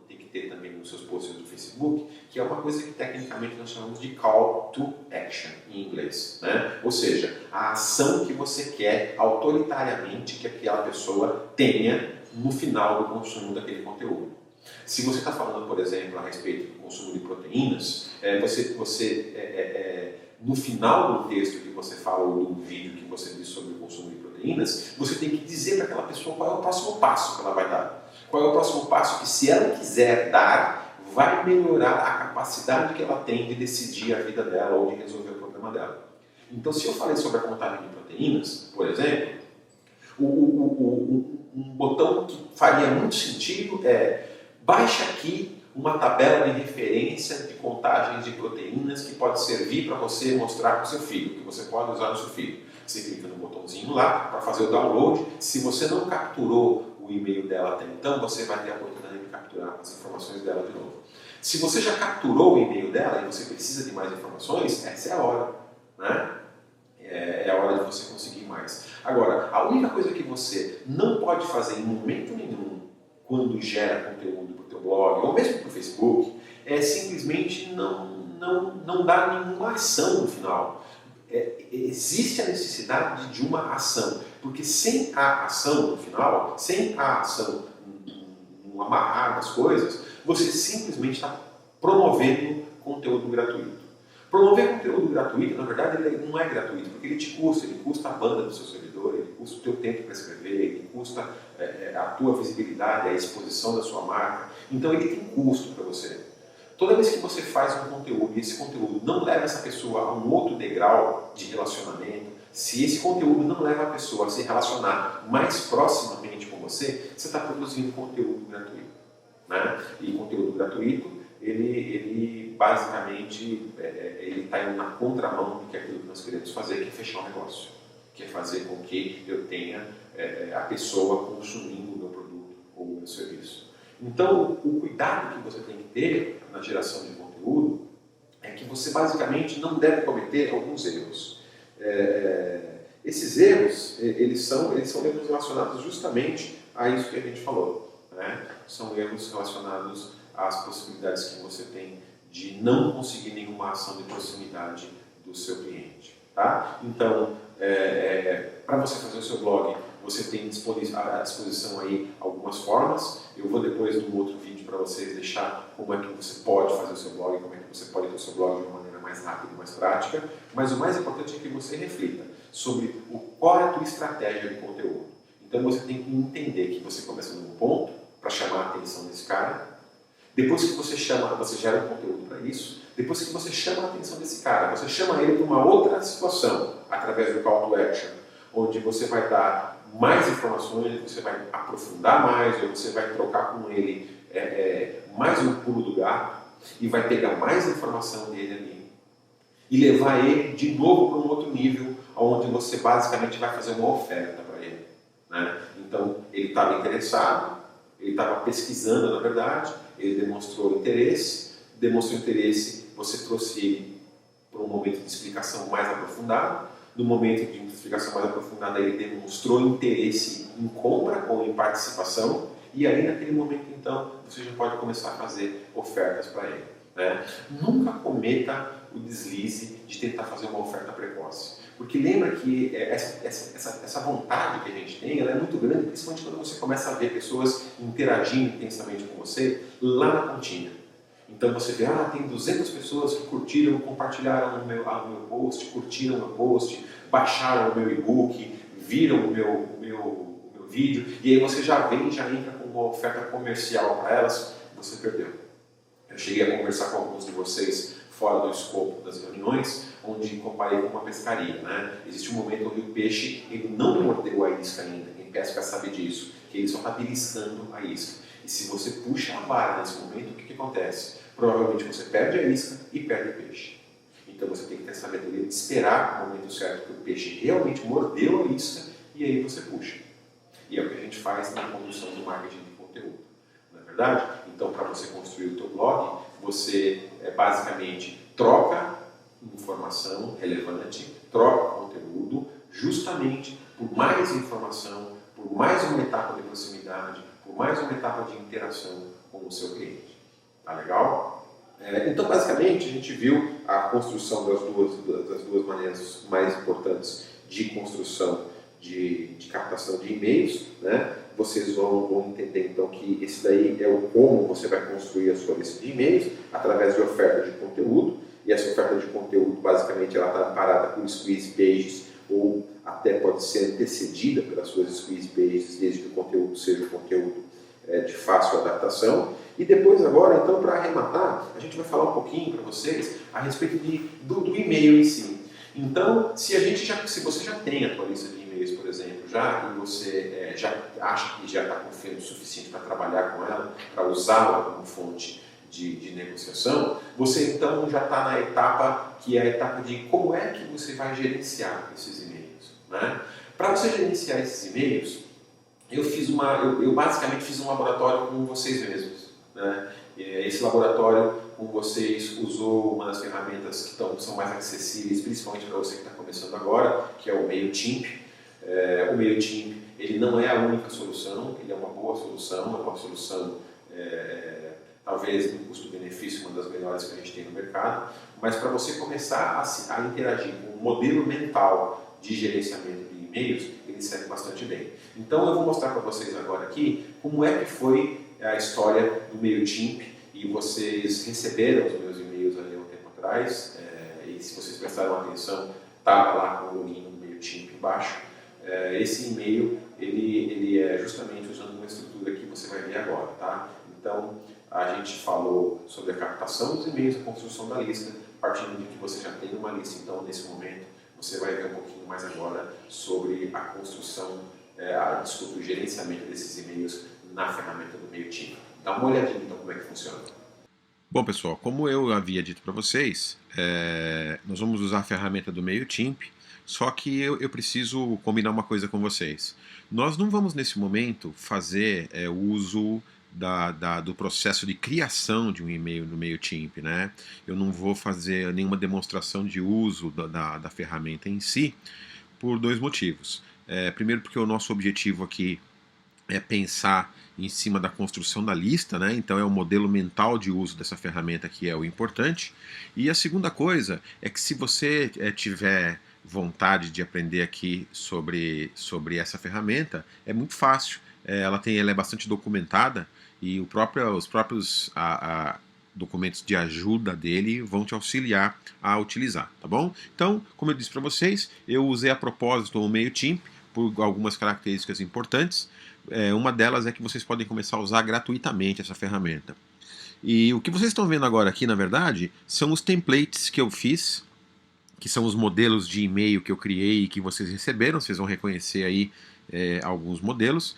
tem que ter também nos seus posts do Facebook, que é uma coisa que tecnicamente nós chamamos de call to action em inglês, né? Ou seja, a ação que você quer autoritariamente que aquela pessoa tenha no final do consumo daquele conteúdo. Se você está falando, por exemplo, a respeito do consumo de proteínas, no final do texto que você fala ou do vídeo que você diz sobre o consumo de proteínas, você tem que dizer para aquela pessoa qual é o próximo passo que ela vai dar. Qual é o próximo passo que, se ela quiser dar, vai melhorar a capacidade que ela tem de decidir a vida dela ou de resolver o problema dela. Então, se eu falei sobre a contagem de proteínas, por exemplo, um botão que faria muito sentido é: baixe aqui uma tabela de referência de contagens de proteínas que pode servir para você mostrar para o seu filho, que você pode usar no seu filho. Você clica no botãozinho lá para fazer o download. Se você não capturou o e-mail dela até então, você vai ter a oportunidade de capturar as informações dela de novo. Se você já capturou o e-mail dela e você precisa de mais informações, essa é a hora, né? É a hora de você conseguir mais. Agora, a única coisa que você não pode fazer em momento nenhum quando gera conteúdo para o teu blog ou mesmo para o Facebook é simplesmente não dar nenhuma ação no final. Existe a necessidade de uma ação, porque sem a ação no final, sem a ação no amarrar das coisas, você simplesmente está promovendo conteúdo gratuito. Promover conteúdo gratuito, na verdade, ele não é gratuito, porque ele custa a banda do seu servidor, ele custa o teu tempo para escrever, ele custa a tua visibilidade, a exposição da sua marca. Então ele tem custo para você. Toda vez que você faz um conteúdo e esse conteúdo não leva essa pessoa a um outro degrau de relacionamento, se esse conteúdo não leva a pessoa a se relacionar mais proximamente com você, você está produzindo conteúdo gratuito, né? E conteúdo gratuito, ele basicamente ele está indo na contramão do que é aquilo que nós queremos fazer, que é fechar o negócio, que é fazer com que eu tenha a pessoa consumindo o meu produto ou o meu serviço. Então, o cuidado que você tem que ter na geração de conteúdo é que você basicamente não deve cometer alguns erros. Esses erros, eles são erros relacionados justamente a isso que a gente falou, né? São erros relacionados às possibilidades que você tem de não conseguir nenhuma ação de proximidade do seu cliente, tá? Então, para você fazer o seu blog, você tem à disposição aí algumas formas. Eu vou depois, num outro vídeo, para vocês deixar como é que você pode fazer o seu blog, como é que você pode ter o seu blog de uma maneira mais rápida e mais prática. Mas o mais importante é que você reflita sobre qual é a tua estratégia de conteúdo. Então você tem que entender que você começa num ponto para chamar a atenção desse cara. Depois que você gera um conteúdo para isso. Depois que você chama a atenção desse cara, você chama ele para uma outra situação, através do call to action, onde você vai dar mais informações, você vai aprofundar mais, ou você vai trocar com ele mais um pulo do gato e vai pegar mais informação dele ali e levar ele de novo para um outro nível, onde você basicamente vai fazer uma oferta para ele, né? Então, ele estava interessado, ele estava pesquisando, na verdade, ele demonstrou interesse, você trouxe ele para um momento de explicação mais aprofundado. No momento de explicação mais aprofundada, ele demonstrou interesse em compra ou em participação, e aí naquele momento, então, você já pode começar a fazer ofertas para ele, né? Nunca cometa o deslize de tentar fazer uma oferta precoce, porque lembra que essa vontade que a gente tem, ela é muito grande, principalmente quando você começa a ver pessoas interagindo intensamente com você lá na pontinha. Então você vê, tem 200 pessoas que curtiram, compartilharam o meu post, curtiram o meu post, baixaram o meu e-book, viram o meu vídeo, e aí você já entra com uma oferta comercial para elas, você perdeu. Eu cheguei a conversar com alguns de vocês fora do escopo das reuniões, onde comparei com uma pescaria, né? Existe um momento onde o peixe ele não mordeu a isca ainda, quem pesca sabe disso, que ele só está beliscando a isca. E se você puxa a vara nesse momento, o que acontece? Provavelmente você perde a isca e perde o peixe. Então você tem que ter sabedoria de esperar o momento certo que o peixe realmente mordeu a isca e aí você puxa. E é o que a gente faz na condução do marketing de conteúdo, não é verdade? Então, para você construir o teu blog, você basicamente troca informação relevante, troca conteúdo, justamente por mais informação, por mais uma etapa de proximidade, por mais uma etapa de interação com o seu cliente. Tá legal? Então, basicamente, a gente viu a construção das duas maneiras mais importantes de construção de captação de e-mails, né? Vocês vão entender, então, que esse daí é o como você vai construir a sua lista de e-mails, através de oferta de conteúdo, e essa oferta de conteúdo, basicamente, ela está amparada por squeeze pages, ou até pode ser antecedida pelas suas squeeze pages, desde que o conteúdo seja um conteúdo de fácil adaptação. E depois agora, então, para arrematar, a gente vai falar um pouquinho para vocês a respeito do e-mail em si. Então, se você já tem a sua lista de e-mails, por exemplo, e você já acha que já está confiante o suficiente para trabalhar com ela, para usá-la como fonte de negociação, você então já está na etapa que é a etapa de como é que você vai gerenciar esses e-mails, né? Para você gerenciar esses e-mails, eu basicamente fiz um laboratório com vocês mesmos, né? Esse laboratório com vocês usou uma das ferramentas que são mais acessíveis, principalmente para você que está começando agora, que é o MailChimp. O MailChimp, ele não é a única solução, ele é uma boa solução, é uma solução talvez no custo-benefício uma das melhores que a gente tem no mercado, mas para você começar a interagir com um modelo mental de gerenciamento de e-mails, ele serve bastante bem. Então eu vou mostrar para vocês agora aqui como é que foi a história do MailChimp, e vocês receberam os meus e-mails ali há um tempo atrás, e se vocês prestaram atenção, estava lá com o login do MailChimp embaixo. Esse e-mail, ele é justamente usando uma estrutura que você vai ver agora, tá? Então, a gente falou sobre a captação dos e-mails, a construção da lista, partindo de que você já tem uma lista, então, nesse momento, você vai ver um pouquinho mais agora sobre a construção, o gerenciamento desses e-mails na ferramenta do MailChimp. Dá uma olhadinha, então, como é que funciona. Bom, pessoal, como eu havia dito para vocês, nós vamos usar a ferramenta do MailChimp, só que eu preciso combinar uma coisa com vocês. Nós não vamos, nesse momento, fazer uso do processo de criação de um e-mail no MailChimp, né? Eu não vou fazer nenhuma demonstração de uso da ferramenta em si, por dois motivos. Primeiro, porque o nosso objetivo aqui é pensar em cima da construção da lista, né? Então é o modelo mental de uso dessa ferramenta que é o importante. E a segunda coisa é que se você tiver vontade de aprender aqui sobre essa ferramenta, é muito fácil. Ela é bastante documentada e os próprios documentos de ajuda dele vão te auxiliar a utilizar, tá bom? Então, como eu disse para vocês, eu usei a propósito o MailChimp por algumas características importantes. Uma delas é que vocês podem começar a usar gratuitamente essa ferramenta. E o que vocês estão vendo agora aqui, na verdade, são os templates que eu fiz, que são os modelos de e-mail que eu criei e que vocês receberam. Vocês vão reconhecer aí alguns modelos.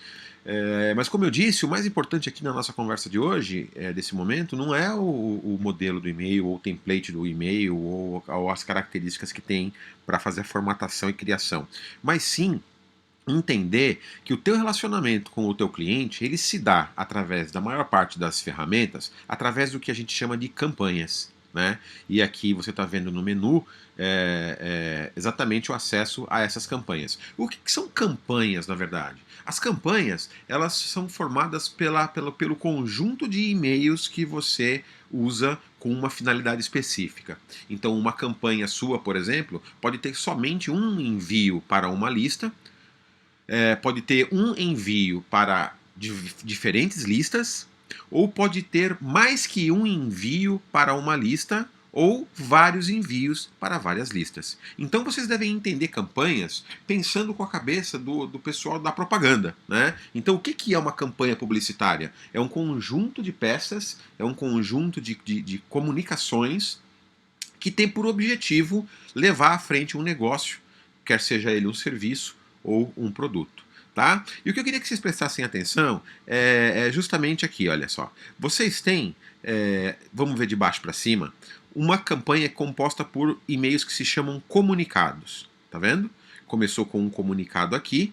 Mas como eu disse, o mais importante aqui na nossa conversa de hoje, desse momento, não é o modelo do e-mail, ou o template do e-mail, ou as características que tem para fazer a formatação e criação, mas sim entender que o teu relacionamento com o teu cliente, ele se dá através da maior parte das ferramentas, através do que a gente chama de campanhas, né? E aqui você está vendo no menu exatamente o acesso a essas campanhas. O que são campanhas, na verdade? As campanhas, elas são formadas pelo conjunto de e-mails que você usa com uma finalidade específica. Então, uma campanha sua, por exemplo, pode ter somente um envio para uma lista, pode ter um envio para diferentes listas, ou pode ter mais que um envio para uma lista, ou vários envios para várias listas. Então vocês devem entender campanhas pensando com a cabeça do pessoal da propaganda, né? Então o que é uma campanha publicitária? É um conjunto de peças, é um conjunto de comunicações que tem por objetivo levar à frente um negócio, quer seja ele um serviço ou um produto. Tá? E o que eu queria que vocês prestassem atenção é justamente aqui, olha só. Vocês têm, vamos ver de baixo para cima, uma campanha composta por e-mails que se chamam comunicados. Tá vendo? Começou com um comunicado aqui,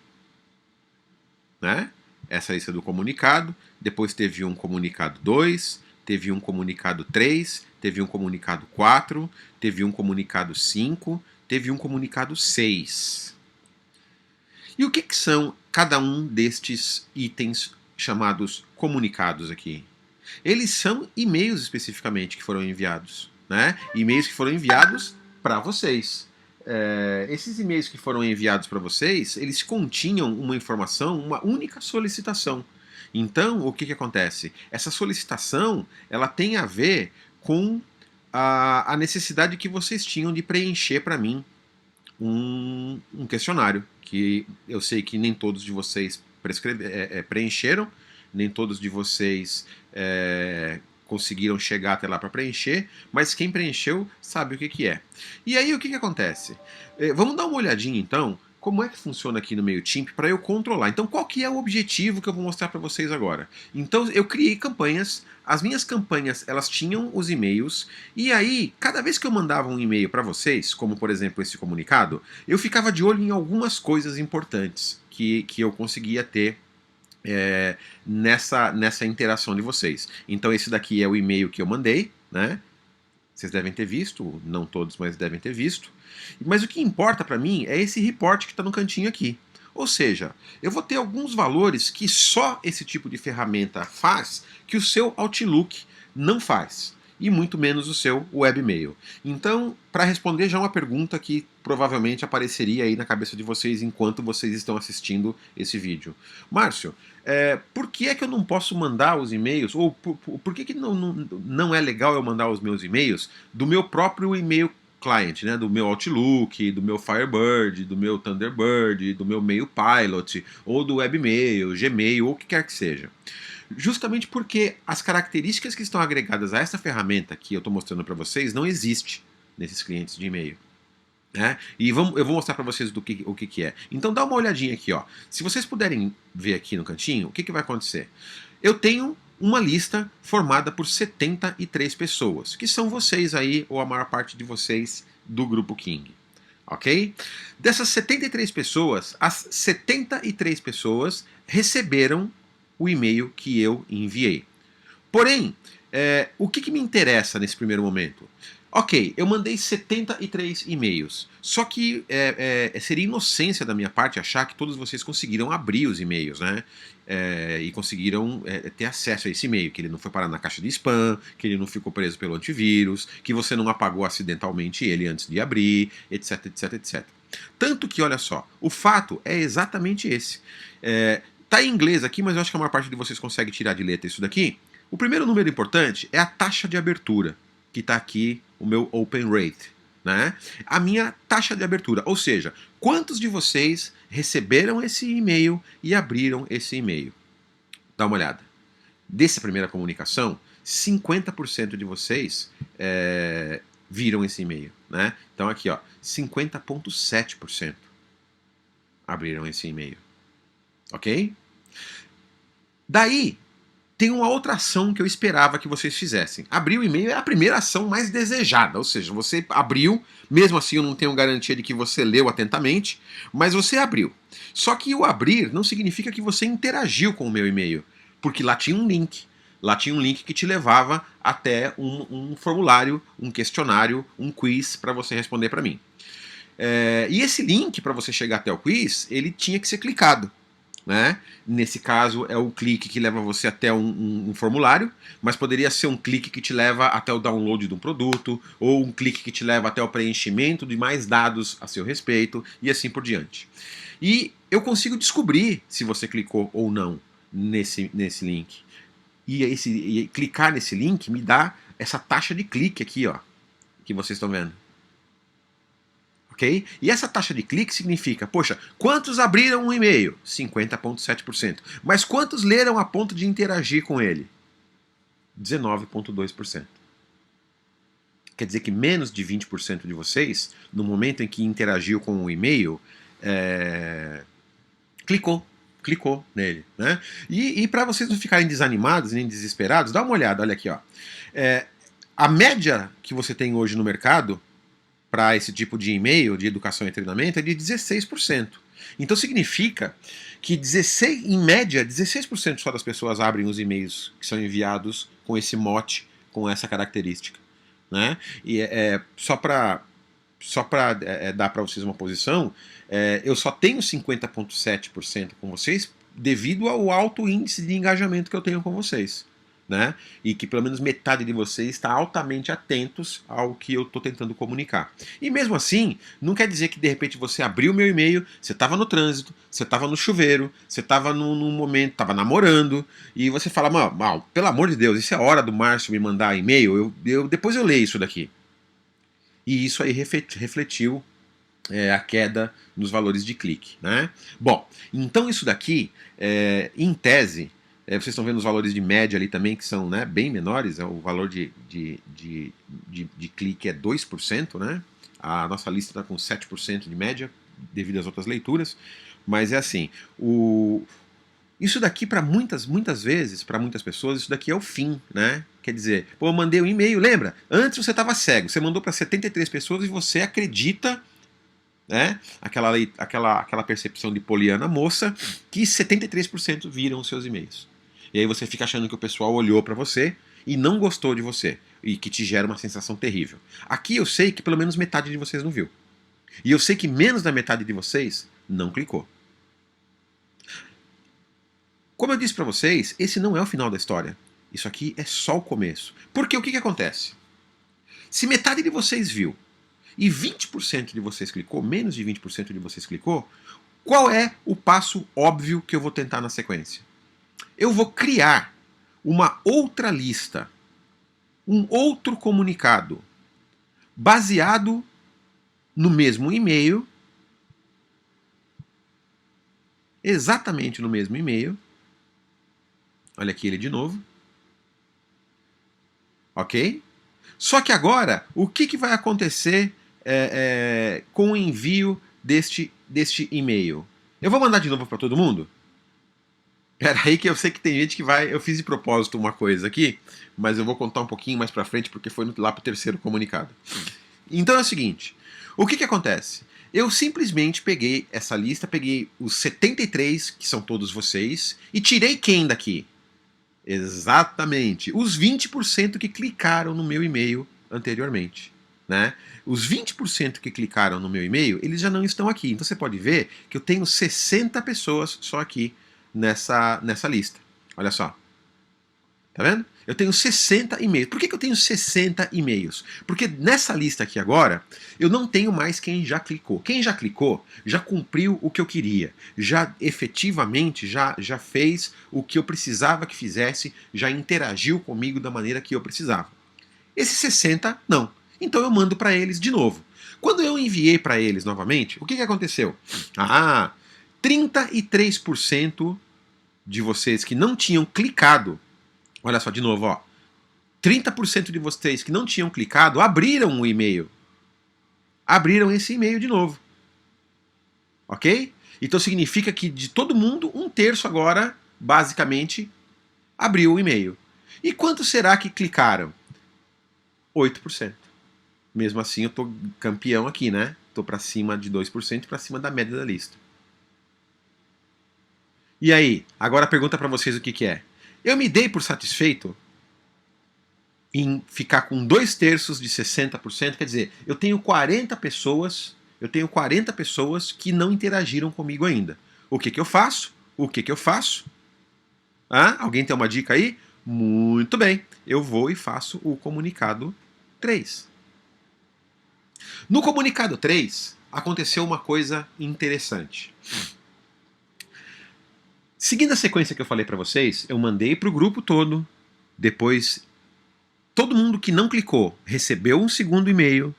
né? Essa é a lista do comunicado. Depois teve um comunicado 2, teve um comunicado 3, teve um comunicado 4, teve um comunicado 5, teve um comunicado 6. E o que, que são cada um destes itens chamados comunicados aqui? Eles são e-mails especificamente que foram enviados, né? E-mails que foram enviados para vocês. Esses e-mails que foram enviados para vocês, eles continham uma informação, uma única solicitação. Então, o que, que acontece? Essa solicitação, ela tem a ver com a necessidade que vocês tinham de preencher para mim um questionário, que eu sei que nem todos de vocês preencheram, nem todos de vocês conseguiram chegar até lá para preencher, mas quem preencheu sabe o que, que é. E aí o que, que acontece? Vamos dar uma olhadinha então como é que funciona aqui no MailChimp para eu controlar. Então qual que é o objetivo que eu vou mostrar para vocês agora? Então eu criei campanhas, as minhas campanhas elas tinham os e-mails, e aí cada vez que eu mandava um e-mail para vocês, como por exemplo esse comunicado, eu ficava de olho em algumas coisas importantes que eu conseguia ter nessa interação de vocês. Então esse daqui é o e-mail que eu mandei, né? Vocês devem ter visto, não todos, mas devem ter visto. Mas o que importa para mim é esse report que está no cantinho aqui. Ou seja, eu vou ter alguns valores que só esse tipo de ferramenta faz, que o seu Outlook não faz. E muito menos o seu webmail. Então, para responder já uma pergunta que provavelmente apareceria aí na cabeça de vocês enquanto vocês estão assistindo esse vídeo. Márcio, por que é que eu não posso mandar os e-mails, ou por que não é legal eu mandar os meus e-mails do meu próprio e-mail client, né, do meu Outlook, do meu Firebird, do meu Thunderbird, do meu MailPilot, ou do Webmail, Gmail, ou o que quer que seja? Justamente porque as características que estão agregadas a essa ferramenta que eu estou mostrando para vocês não existem nesses clientes de e-mail. E eu vou mostrar para vocês o que é. Então dá uma olhadinha aqui, ó. Se vocês puderem ver aqui no cantinho, o que vai acontecer? Eu tenho uma lista formada por 73 pessoas, que são vocês aí, ou a maior parte de vocês do Grupo King. Ok? Dessas 73 pessoas, as 73 pessoas receberam o e-mail que eu enviei. Porém, o que me interessa nesse primeiro momento? Ok, eu mandei 73 e-mails, só que seria inocência da minha parte achar que todos vocês conseguiram abrir os e-mails, né? E conseguiram ter acesso a esse e-mail, que ele não foi parar na caixa de spam, que ele não ficou preso pelo antivírus, que você não apagou acidentalmente ele antes de abrir, etc, etc, etc. Tanto que, olha só, o fato é exatamente esse. Tá em inglês aqui, mas eu acho que a maior parte de vocês consegue tirar de letra isso daqui. O primeiro número importante é a taxa de abertura, que está aqui o meu open rate, né? A minha taxa de abertura, ou seja, quantos de vocês receberam esse e-mail e abriram esse e-mail? Dá uma olhada. Dessa primeira comunicação, 50% de vocês viram esse e-mail, né? Então aqui, ó, 50,7% abriram esse e-mail, ok? Daí tem uma outra ação que eu esperava que vocês fizessem. Abrir o e-mail é a primeira ação mais desejada, ou seja, você abriu, mesmo assim eu não tenho garantia de que você leu atentamente, mas você abriu. Só que o abrir não significa que você interagiu com o meu e-mail, porque lá tinha um link. Lá tinha um link que te levava até um formulário, um questionário, um quiz para você responder para mim. E esse link, para você chegar até o quiz, ele tinha que ser clicado. Né? Nesse caso é o clique que leva você até um formulário, mas poderia ser um clique que te leva até o download de um produto, ou um clique que te leva até o preenchimento de mais dados a seu respeito, e assim por diante. E eu consigo descobrir se você clicou ou não nesse link. E clicar nesse link me dá essa taxa de clique aqui, ó, que vocês estão vendo. Okay? E essa taxa de clique significa, poxa, quantos abriram um e-mail? 50,7%. Mas quantos leram a ponto de interagir com ele? 19,2%. Quer dizer que menos de 20% de vocês, no momento em que interagiu com o e-mail, clicou nele. Né? E para vocês não ficarem desanimados nem desesperados, dá uma olhada, olha aqui. Ó. A média que você tem hoje no mercado para esse tipo de e-mail de educação e treinamento é de 16%. Então significa que em média, 16% só das pessoas abrem os e-mails que são enviados com esse mote, com essa característica. Né? E só para só para dar para vocês uma posição, eu só tenho 50,7% com vocês devido ao alto índice de engajamento que eu tenho com vocês. Né? E que pelo menos metade de vocês está altamente atentos ao que eu estou tentando comunicar. E mesmo assim, não quer dizer que de repente você abriu o meu e-mail, você estava no trânsito, você estava no chuveiro, você estava num momento, estava namorando, e você fala, mal, pelo amor de Deus, isso é hora do Márcio me mandar e-mail, depois eu leio isso daqui. E isso aí refletiu a queda nos valores de clique. Né? Bom, então isso daqui, em tese, vocês estão vendo os valores de média ali também, que são, né, bem menores. O valor de clique é 2%. Né? A nossa lista está com 7% de média, devido às outras leituras. Mas é assim, isso daqui para muitas vezes, para muitas pessoas, isso daqui é o fim. Né? Quer dizer, pô, eu mandei um e-mail, lembra? Antes você estava cego, você mandou para 73 pessoas e você acredita... Né? Aquela percepção de Poliana moça, que 73% viram os seus e-mails. E aí você fica achando que o pessoal olhou para você e não gostou de você, e que te gera uma sensação terrível. Aqui eu sei que pelo menos metade de vocês não viu. E eu sei que menos da metade de vocês não clicou. Como eu disse para vocês, esse não é o final da história. Isso aqui é só o começo. Porque o que acontece? Se metade de vocês viu e 20% de vocês clicou, menos de 20% de vocês clicou, qual é o passo óbvio que eu vou tentar na sequência? Eu vou criar uma outra lista, um outro comunicado, baseado no mesmo e-mail, exatamente no mesmo e-mail. Olha aqui ele de novo. Ok? Só que agora, o que vai acontecer com o envio deste e-mail? Eu vou mandar de novo para todo mundo? Era aí que eu sei que tem gente que vai... Eu fiz de propósito uma coisa aqui, mas eu vou contar um pouquinho mais para frente, porque foi lá para o terceiro comunicado. Então é o seguinte, o que acontece? Eu simplesmente peguei essa lista, peguei os 73, que são todos vocês, e tirei quem daqui? Exatamente, os 20% que clicaram no meu e-mail anteriormente. Né? Os 20% que clicaram no meu e-mail, eles já não estão aqui. Então você pode ver que eu tenho 60 pessoas só aqui nessa lista. Olha só. Tá vendo? Eu tenho 60 e-mails. Por que eu tenho 60 e-mails? Porque nessa lista aqui agora, eu não tenho mais quem já clicou. Quem já clicou, já cumpriu o que eu queria. Já efetivamente, já fez o que eu precisava que fizesse, já interagiu comigo da maneira que eu precisava. Esses 60, não. Então eu mando para eles de novo. Quando eu enviei para eles novamente, o que aconteceu? 33% de vocês que não tinham clicado, olha só de novo, ó, 30% de vocês que não tinham clicado abriram o e-mail. Abriram esse e-mail de novo. Ok? Então significa que de todo mundo, 1/3 agora, basicamente, abriu o e-mail. E quanto será que clicaram? 8%. Mesmo assim eu tô campeão aqui, né? Tô para cima de 2%, para cima da média da lista. E aí, agora a pergunta para vocês o que é. Eu me dei por satisfeito em ficar com 2/3 de 60%, quer dizer, eu tenho 40 pessoas que não interagiram comigo ainda. O que eu faço? Alguém tem uma dica aí? Muito bem, eu vou e faço o comunicado 3. No comunicado 3, aconteceu uma coisa interessante. Seguindo a sequência que eu falei para vocês, eu mandei para o grupo todo, depois todo mundo que não clicou recebeu um segundo e-mail.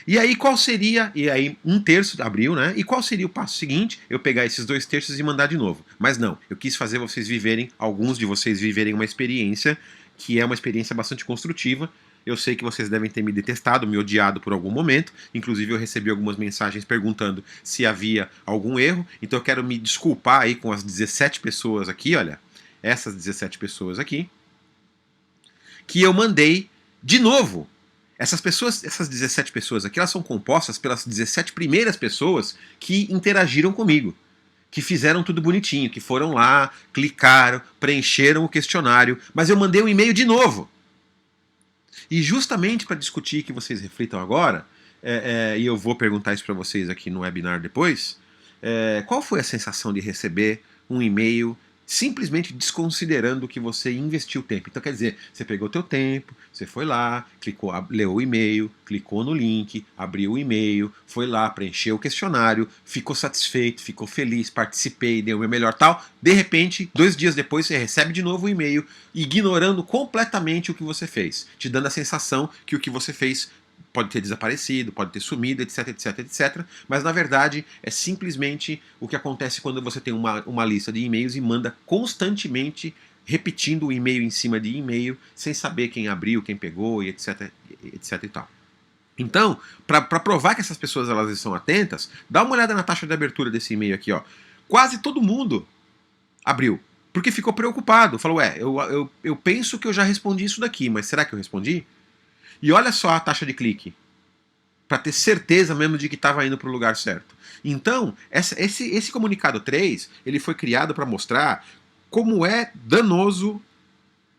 E aí qual seria, e aí 1/3 abriu, né? E qual seria o passo seguinte? Eu pegar esses 2/3 e mandar de novo. Mas não, eu quis fazer vocês viverem, alguns de vocês viverem uma experiência que é uma experiência bastante construtiva. Eu sei que vocês devem ter me detestado, me odiado por algum momento. Inclusive eu recebi algumas mensagens perguntando se havia algum erro. Então eu quero me desculpar aí com as 17 pessoas aqui, olha. Essas 17 pessoas aqui. Que eu mandei de novo. Essas 17 pessoas aqui, elas são compostas pelas 17 primeiras pessoas que interagiram comigo. Que fizeram tudo bonitinho, que foram lá, clicaram, preencheram o questionário. Mas eu mandei um e-mail de novo. E justamente para discutir que vocês reflitam agora, e eu vou perguntar isso para vocês aqui no webinar depois, qual foi a sensação de receber um e-mail simplesmente desconsiderando que você investiu tempo? Então quer dizer, você pegou o teu tempo, você foi lá, clicou, leu o e-mail, clicou no link, abriu o e-mail, foi lá, preencheu o questionário, ficou satisfeito, ficou feliz, participei, deu o meu melhor tal. De repente, 2 dias depois, você recebe de novo o e-mail, ignorando completamente o que você fez, te dando a sensação que o que você fez pode ter desaparecido, pode ter sumido, etc, etc, etc. Mas na verdade é simplesmente o que acontece quando você tem uma lista de e-mails e manda constantemente repetindo o e-mail em cima de e-mail, sem saber quem abriu, quem pegou, e etc, etc e tal. Então, para provar que essas pessoas elas estão atentas, dá uma olhada na taxa de abertura desse e-mail aqui, ó. Quase todo mundo abriu, porque ficou preocupado. Falou, eu penso que eu já respondi isso daqui, mas será que eu respondi? E olha só a taxa de clique, para ter certeza mesmo de que estava indo para o lugar certo. Então, esse comunicado 3, ele foi criado para mostrar como é danoso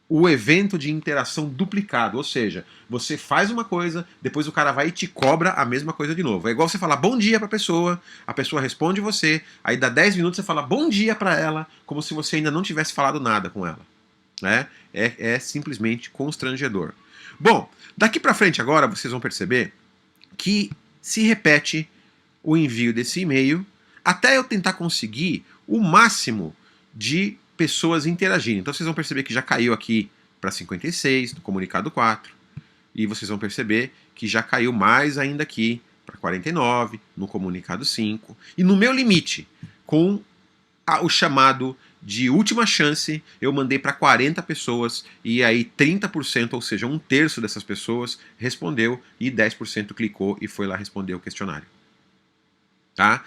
o evento de interação duplicado. Ou seja, você faz uma coisa, depois o cara vai e te cobra a mesma coisa de novo. É igual você falar bom dia para a pessoa responde você, aí dá 10 minutos você fala bom dia para ela, como se você ainda não tivesse falado nada com ela. É simplesmente constrangedor. Bom, daqui para frente agora vocês vão perceber que se repete o envio desse e-mail até eu tentar conseguir o máximo de pessoas interagindo. Então vocês vão perceber que já caiu aqui para 56 no comunicado 4 e vocês vão perceber que já caiu mais ainda aqui para 49 no comunicado 5 e no meu limite com o chamado de última chance, eu mandei para 40 pessoas e aí 30%, ou seja, 1/3 dessas pessoas respondeu e 10% clicou e foi lá responder o questionário. Tá?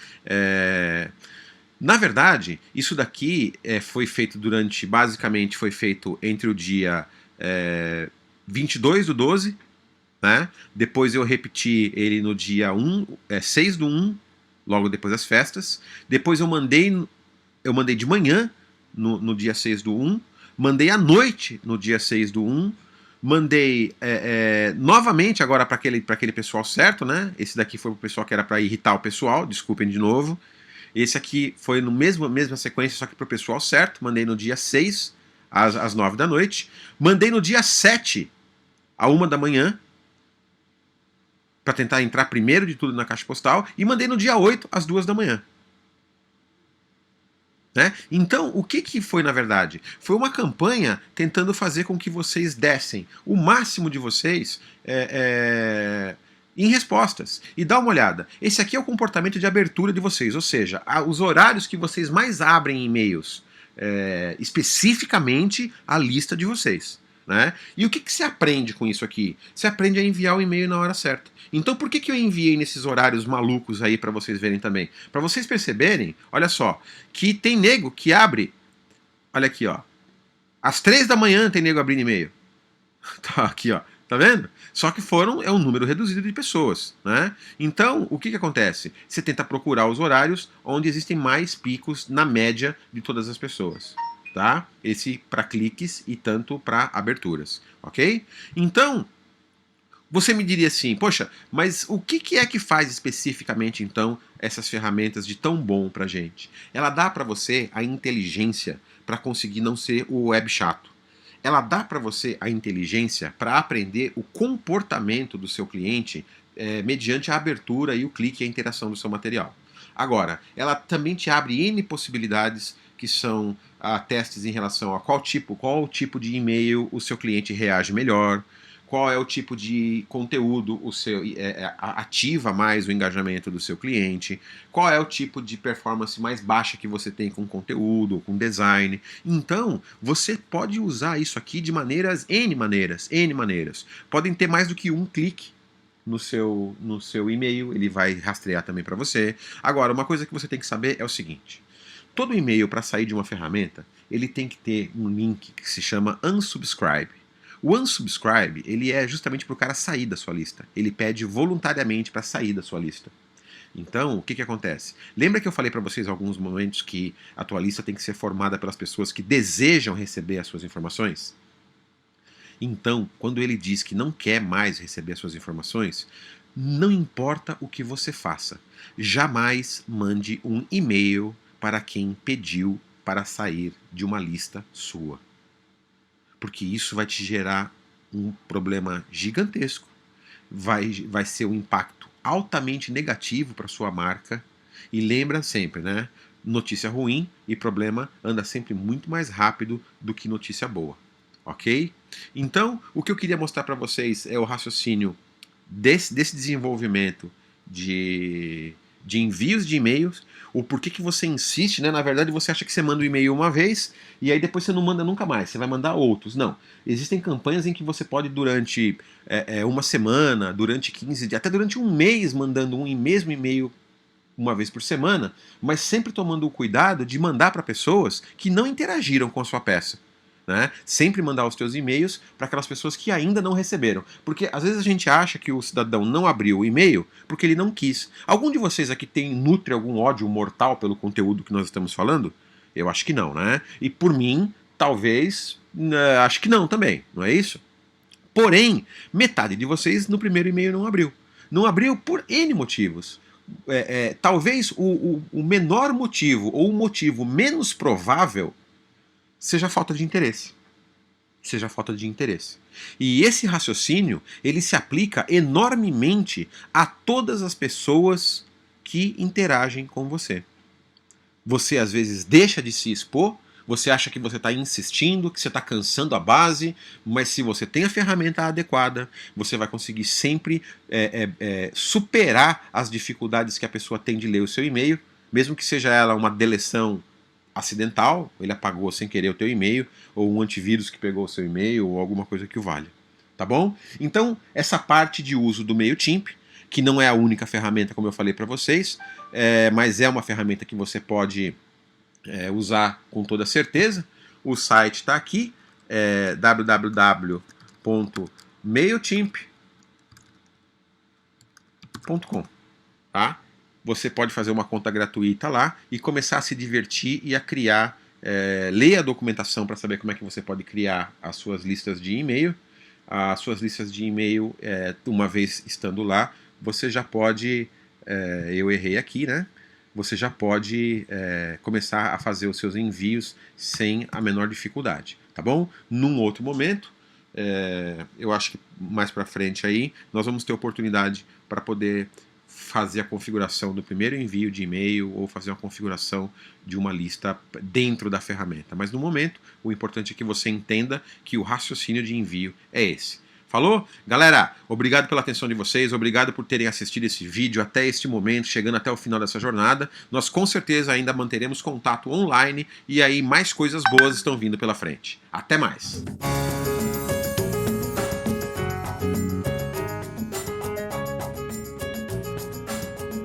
Na verdade, isso daqui foi feito basicamente foi feito entre o dia 22/12, né? Depois eu repeti ele no dia 6/1, logo depois das festas. Depois eu mandei de manhã, no dia 6/1, mandei à noite no dia 6/1, mandei novamente agora para aquele pessoal certo, né? Esse daqui foi para o pessoal que era para irritar o pessoal, desculpem de novo. Esse aqui foi no mesma sequência, só que para o pessoal certo, mandei no dia 6, às 9 da noite, mandei no dia 7, à 1 da manhã, para tentar entrar primeiro de tudo na caixa postal, e mandei no dia 8, às 2 da manhã. Né? Então, o que foi na verdade? Foi uma campanha tentando fazer com que vocês dessem o máximo de vocês em respostas. E dá uma olhada, esse aqui é o comportamento de abertura de vocês, ou seja, os horários que vocês mais abrem e-mails, especificamente a lista de vocês. Né? E o que você aprende com isso aqui? Você aprende a enviar o e-mail na hora certa. Então por que eu enviei nesses horários malucos aí para vocês verem também? Para vocês perceberem, olha só, que tem nego que abre, olha aqui, ó, às 3 da manhã tem nego abrindo e-mail. Tá aqui, ó, tá vendo? Só que é um número reduzido de pessoas, né? Então, o que acontece? Você tenta procurar os horários onde existem mais picos na média de todas as pessoas. Tá? Esse para cliques e tanto para aberturas, ok? Então, você me diria assim, poxa, mas o que é que faz especificamente então essas ferramentas de tão bom pra gente? Ela dá para você a inteligência para conseguir não ser o web chato. Ela dá para você a inteligência para aprender o comportamento do seu cliente mediante a abertura e o clique e a interação do seu material. Agora, ela também te abre N possibilidades que são testes em relação a qual tipo de e-mail o seu cliente reage melhor, qual é o tipo de conteúdo ativa mais o engajamento do seu cliente, qual é o tipo de performance mais baixa que você tem com conteúdo, com design. Então, você pode usar isso aqui de N maneiras. Podem ter mais do que um clique no seu e-mail, ele vai rastrear também para você. Agora, uma coisa que você tem que saber é o seguinte: todo e-mail, para sair de uma ferramenta, ele tem que ter um link que se chama unsubscribe. O unsubscribe, ele é justamente para o cara sair da sua lista. Ele pede voluntariamente para sair da sua lista. Então, o que acontece? Lembra que eu falei para vocês em alguns momentos que a tua lista tem que ser formada pelas pessoas que desejam receber as suas informações? Então, quando ele diz que não quer mais receber as suas informações, não importa o que você faça, jamais mande um e-mail para quem pediu para sair de uma lista sua. Porque isso vai te gerar um problema gigantesco, vai ser um impacto altamente negativo para sua marca. E lembra sempre, né? Notícia ruim e problema anda sempre muito mais rápido do que notícia boa, ok? Então, o que eu queria mostrar para vocês é o raciocínio desse desenvolvimento de envios de e-mails, o porquê que você insiste, né? Na verdade, você acha que você manda um e-mail uma vez e aí depois você não manda nunca mais, você vai mandar outros. Não. Existem campanhas em que você pode, durante uma semana, durante 15 dias, até durante um mês, mandando um mesmo e-mail uma vez por semana, mas sempre tomando o cuidado de mandar para pessoas que não interagiram com a sua peça. Né? Sempre mandar os teus e-mails para aquelas pessoas que ainda não receberam. Porque às vezes a gente acha que o cidadão não abriu o e-mail porque ele não quis. Algum de vocês aqui nutre algum ódio mortal pelo conteúdo que nós estamos falando? Eu acho que não, né? E por mim, talvez, acho que não também, não é isso? Porém, metade de vocês no primeiro e-mail não abriu. Não abriu por N motivos. Talvez o menor motivo ou o motivo menos provável seja falta de interesse. Seja falta de interesse. E esse raciocínio, ele se aplica enormemente a todas as pessoas que interagem com você. Você às vezes deixa de se expor, você acha que você está insistindo, que você está cansando a base, mas se você tem a ferramenta adequada, você vai conseguir sempre superar as dificuldades que a pessoa tem de ler o seu e-mail, mesmo que seja ela uma deleção acidental, ele apagou sem querer o teu e-mail, ou um antivírus que pegou o seu e-mail, ou alguma coisa que o valha. Tá bom? Então, essa parte de uso do MailChimp, que não é a única ferramenta, como eu falei para vocês, mas é uma ferramenta que você pode usar com toda certeza. O site está aqui, www.mailchimp.com, tá? Você pode fazer uma conta gratuita lá e começar a se divertir e a criar, ler a documentação para saber como é que você pode criar as suas listas de e-mail. As suas listas de e-mail, uma vez estando lá, você já pode, eu errei aqui, né? Você já pode começar a fazer os seus envios sem a menor dificuldade, tá bom? Num outro momento, eu acho que mais para frente aí, nós vamos ter oportunidade para poder fazer a configuração do primeiro envio de e-mail ou fazer uma configuração de uma lista dentro da ferramenta. Mas no momento, o importante é que você entenda que o raciocínio de envio é esse. Falou? Galera, obrigado pela atenção de vocês, obrigado por terem assistido esse vídeo até este momento, chegando até o final dessa jornada. Nós com certeza ainda manteremos contato online e aí mais coisas boas estão vindo pela frente. Até mais!